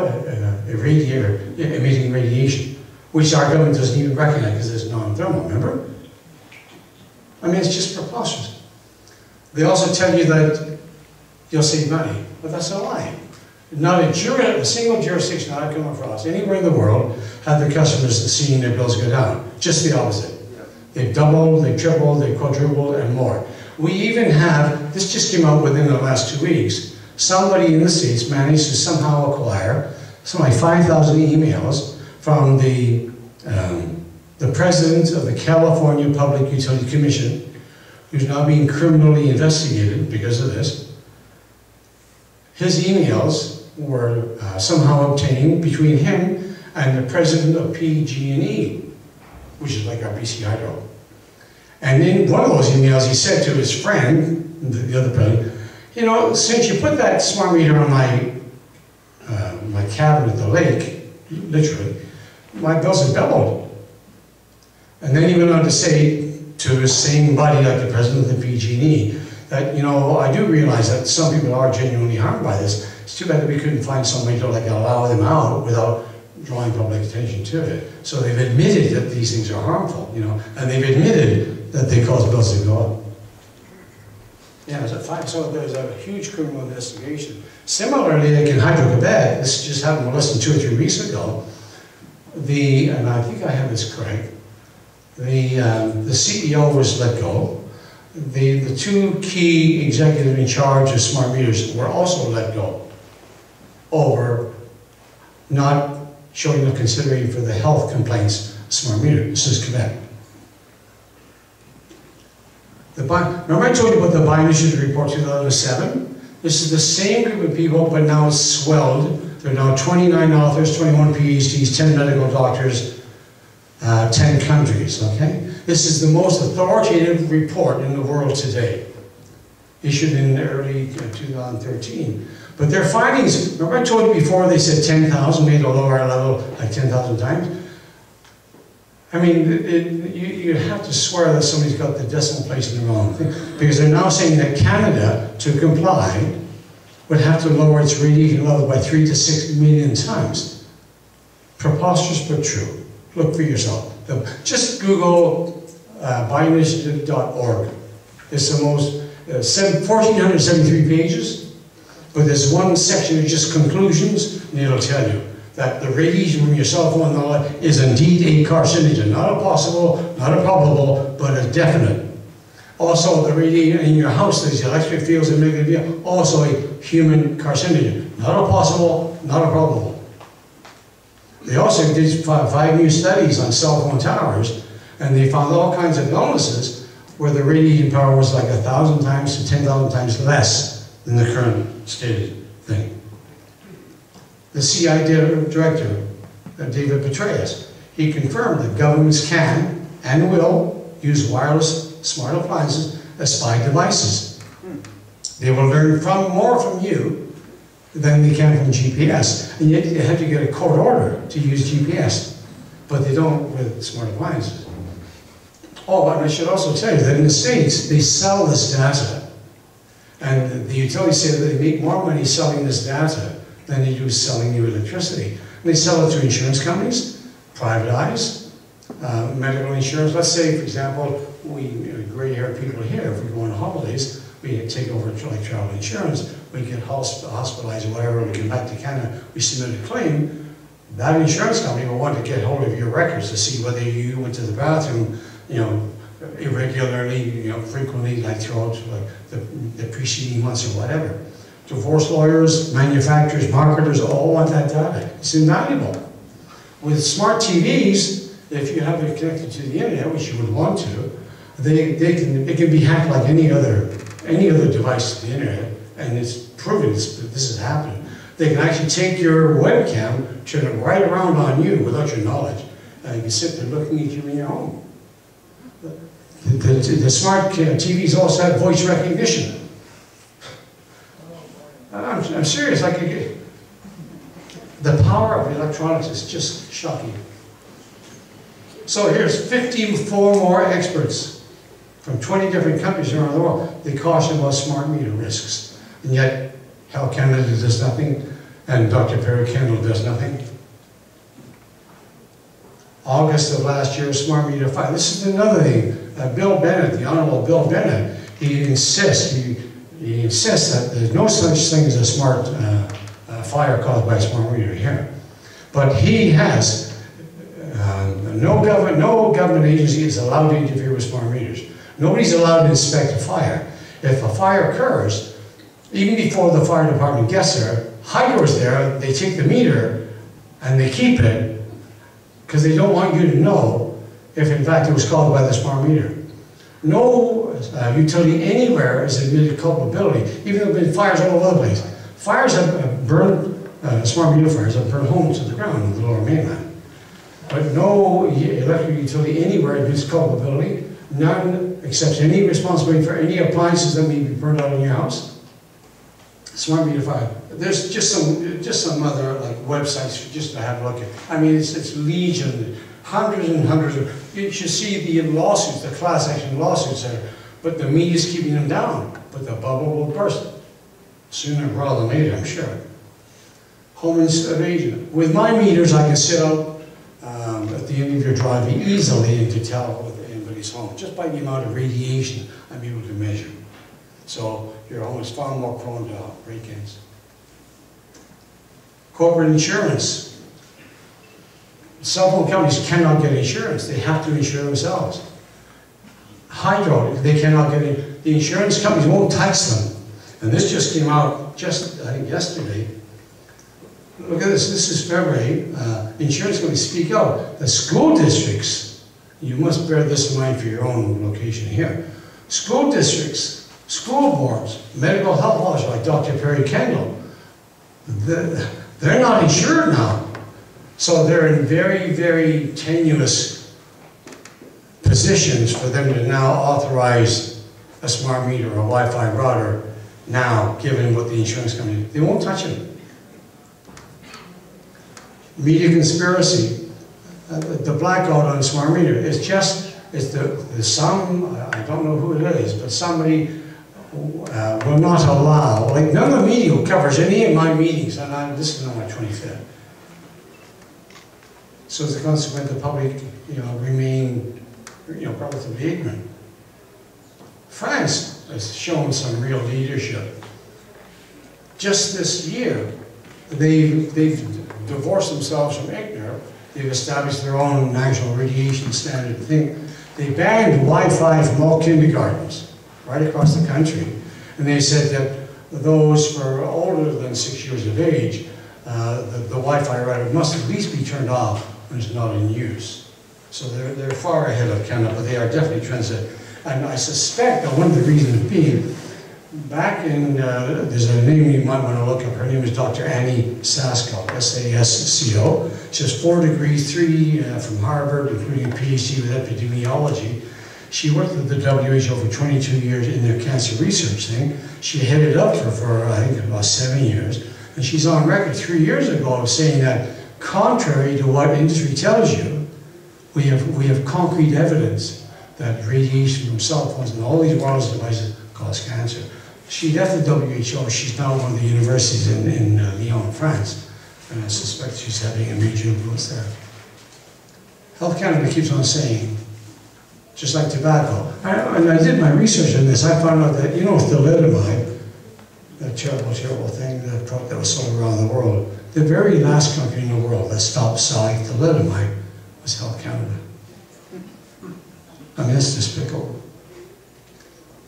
emitting radiation, which our government doesn't even recognize because it's non-thermal, remember? I mean, it's just preposterous. They also tell you that you'll save money, but that's a lie. Not a single jurisdiction that I've come across anywhere in the world had the customers seeing their bills go down. Just the opposite. They've doubled, they've tripled, they've quadrupled, and more. We even have, this just came out within the last 2 weeks, somebody in the States managed to somehow acquire something like 5,000 emails from the president of the California Public Utility Commission, who's now being criminally investigated because of this. His emails were somehow obtained between him and the president of PG&E, which is like our BC Hydro. And in one of those emails, he said to his friend, the other president, you know, since you put that smart meter on my cabin at the lake, literally, my bills have doubled. And then he went on to say to his same buddy, like the president of the PG&E, that, you know, I do realize that some people are genuinely harmed by this. It's too bad that we couldn't find some way to like allow them out without drawing public attention to it. So they've admitted that these things are harmful, you know, and they've admitted that they cause bills to go up. Yeah, so there's a huge criminal investigation. Similarly, like in Hydro-Quebec, this just happened less than 2 or 3 weeks ago, and I think I have this correct, the CEO was let go. The 2 key executives in charge of smart meters were also let go over not showing no considering for the health complaints of smart meter. This is Quebec. Remember I told you about the Bioinitiative Report 2007? This is the same group of people, but now it's swelled. There are now 29 authors, 21 PhDs, 10 medical doctors, 10 countries, okay? This is the most authoritative report in the world today, issued in early 2013. But their findings, remember I told you before they said 10,000, made a lower level like 10,000 times? I mean, you have to swear that somebody's got the decimal place in the wrong thing, because they're now saying that Canada, to comply, would have to lower its radiation level by 3 to 6 million times. Preposterous but true. Look for yourself. Just Google bioinitiative.org. It's the most 1,473 pages, but there's one section of just conclusions, and it'll tell you that the radiation from your cell phone and all that is indeed a carcinogen. Not a possible, not a probable, but a definite. Also, the radiation in your house, these electric fields that make it also a human carcinogen. Not a possible, not a probable. They also did 5 new studies on cell phone towers, and they found all kinds of illnesses where the radiation power was like 1,000 times to 10,000 times less than the current stated thing. The CIA director, David Petraeus, he confirmed that governments can and will use wireless smart appliances as spy devices. They will learn more from you than they can from GPS. And yet you have to get a court order to use GPS, but they don't with smart appliances. Oh, and I should also tell you that in the States, they sell this data. And the utilities say that they make more money selling this data than they do selling you electricity. And they sell it to insurance companies, privatize, medical insurance. Let's say, for example, we gray-haired people here, if we go on holidays, we take over like travel insurance, we get hospitalized or whatever, we come back to Canada, we submit a claim, that insurance company will want to get hold of your records to see whether you went to the bathroom, you know, irregularly, you know, frequently, like throughout like the preceding months or whatever. Divorce lawyers, manufacturers, marketers all want that data. It's invaluable. With smart TVs, if you have it connected to the internet, which you would want to, it can be hacked like any other device to the internet, and it's proven that this has happened. They can actually take your webcam, turn it right around on you without your knowledge, and you can sit there looking at you in your home. The smart TVs also have voice recognition. I'm serious. The power of electronics is just shocking. So here's 54 more experts from 20 different countries around the world. They caution about smart meter risks. And yet, Health Canada does nothing, and Dr. Perry Kendall does nothing. August of last year, smart meter 5. This is another thing. Bill Bennett, the Honorable Bill Bennett, he insists that there's no such thing as a smart fire caused by a smart meter here. But he has, no government agency is allowed to interfere with smart meters. Nobody's allowed to inspect a fire. If a fire occurs, even before the fire department gets there, Hydro's there, they take the meter and they keep it because they don't want you to know if in fact it was caused by the smart meter. No utility anywhere is admitted culpability, even though there have been fires all over the place. Fires have burned, smart meter fires have burned homes to the ground in the Lower Mainland. But no electric utility anywhere admits culpability. None accepts any responsibility for any appliances that may be burned out in your house. Smart meter fire. There's just some other like websites just to have a look at. I mean, it's legion, hundreds and hundreds of. You should see the lawsuits, the class action lawsuits there. But the media's keeping them down. But the bubble will burst sooner rather than later, I'm sure. Home invasion. With my meters, I can sit out at the end of your driveway easily and to tell whether anybody's home just by the amount of radiation I'm able to measure. So your home is far more prone to break-ins. Corporate insurance. Cell phone companies cannot get insurance. They have to insure themselves. Hydro, they cannot get it. The insurance companies won't tax them. And this just came out just, I think, yesterday. Look at this. This is February. Insurance companies speak out. The school districts, you must bear this in mind for your own location here. School districts, school boards, medical health officers like Dr. Perry Kendall, they're not insured now. So they're in very, very tenuous positions for them to now authorize a smart meter or a Wi-Fi router now, given what the insurance company, they won't touch it. Media conspiracy, the blackout on a smart meter, it's some, I don't know who it is, but somebody will not allow, like none of the media covers any of my meetings, and this is on my 25th. So as a consequence, the public, remain, relatively ignorant. France has shown some real leadership. Just this year, they've divorced themselves from IGNOR. They've established their own national radiation standard thing. They banned Wi-Fi from all kindergartens right across the country. And they said that those for older than 6 years of age, the Wi-Fi router must at least be turned off when it's not in use. So they're far ahead of Canada, but they are definitely trendsetters. And I suspect that one of the reasons being, back in, there's a name you might want to look up. Her name is Dr. Annie Sasko, S-A-S-C-O. She has 4 degrees, 3 from Harvard, including a PhD with epidemiology. She worked with the WHO for 22 years in their cancer research thing. She headed up for I think, about 7 years. And she's on record 3 years ago saying that, contrary to what industry tells you, we have concrete evidence that radiation from cell phones and all these wireless devices cause cancer. She left the WHO. She's now one of the universities in Lyon, France. And I suspect she's having a major influence there. Health Canada keeps on saying, just like tobacco. And I did my research on this. I found out that, thalidomide, that terrible, terrible thing, that product that was sold around the world, the very last country in the world that stopped selling thalidomide was Health Canada. I mean, that's despicable.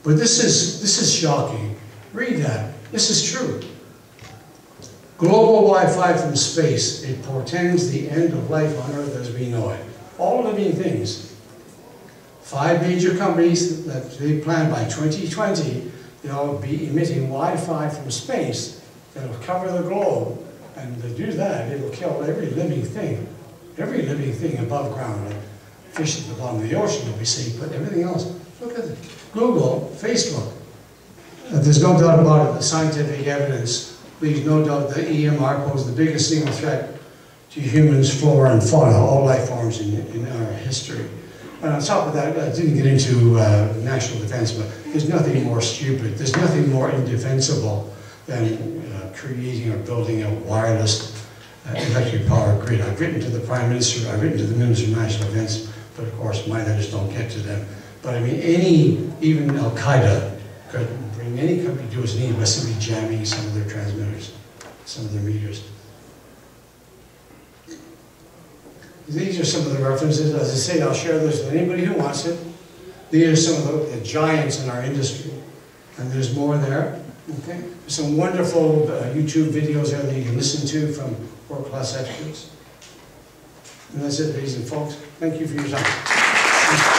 But this is shocking. Read that. This is true. Global Wi-Fi from space. It portends the end of life on Earth as we know it. All living things. 5 major companies that they plan by 2020, they'll be emitting Wi-Fi from space that'll cover the globe. And to do that, it'll kill every living thing above ground. Like fish at the bottom of the ocean will be safe, but everything else. Look at it. Google, Facebook. There's no doubt about it, the scientific evidence leaves no doubt that EMR poses the biggest single threat to humans, flora, and fauna, all life forms in our history. And on top of that, I didn't get into national defense, but there's nothing more stupid, there's nothing more indefensible than creating or building a wireless electric power grid. I've written to the Prime Minister, I've written to the Minister of National Defense, but of course my letters don't get to them. But I mean, even Al-Qaeda could bring any company to its knees by simply jamming some of their transmitters, some of their meters. These are some of the references. As I say, I'll share this with anybody who wants it. These are some of the giants in our industry. And there's more there. Okay? There's some wonderful YouTube videos there that you can listen to from world-class experts. And that's it, ladies and folks. Thank you for your time.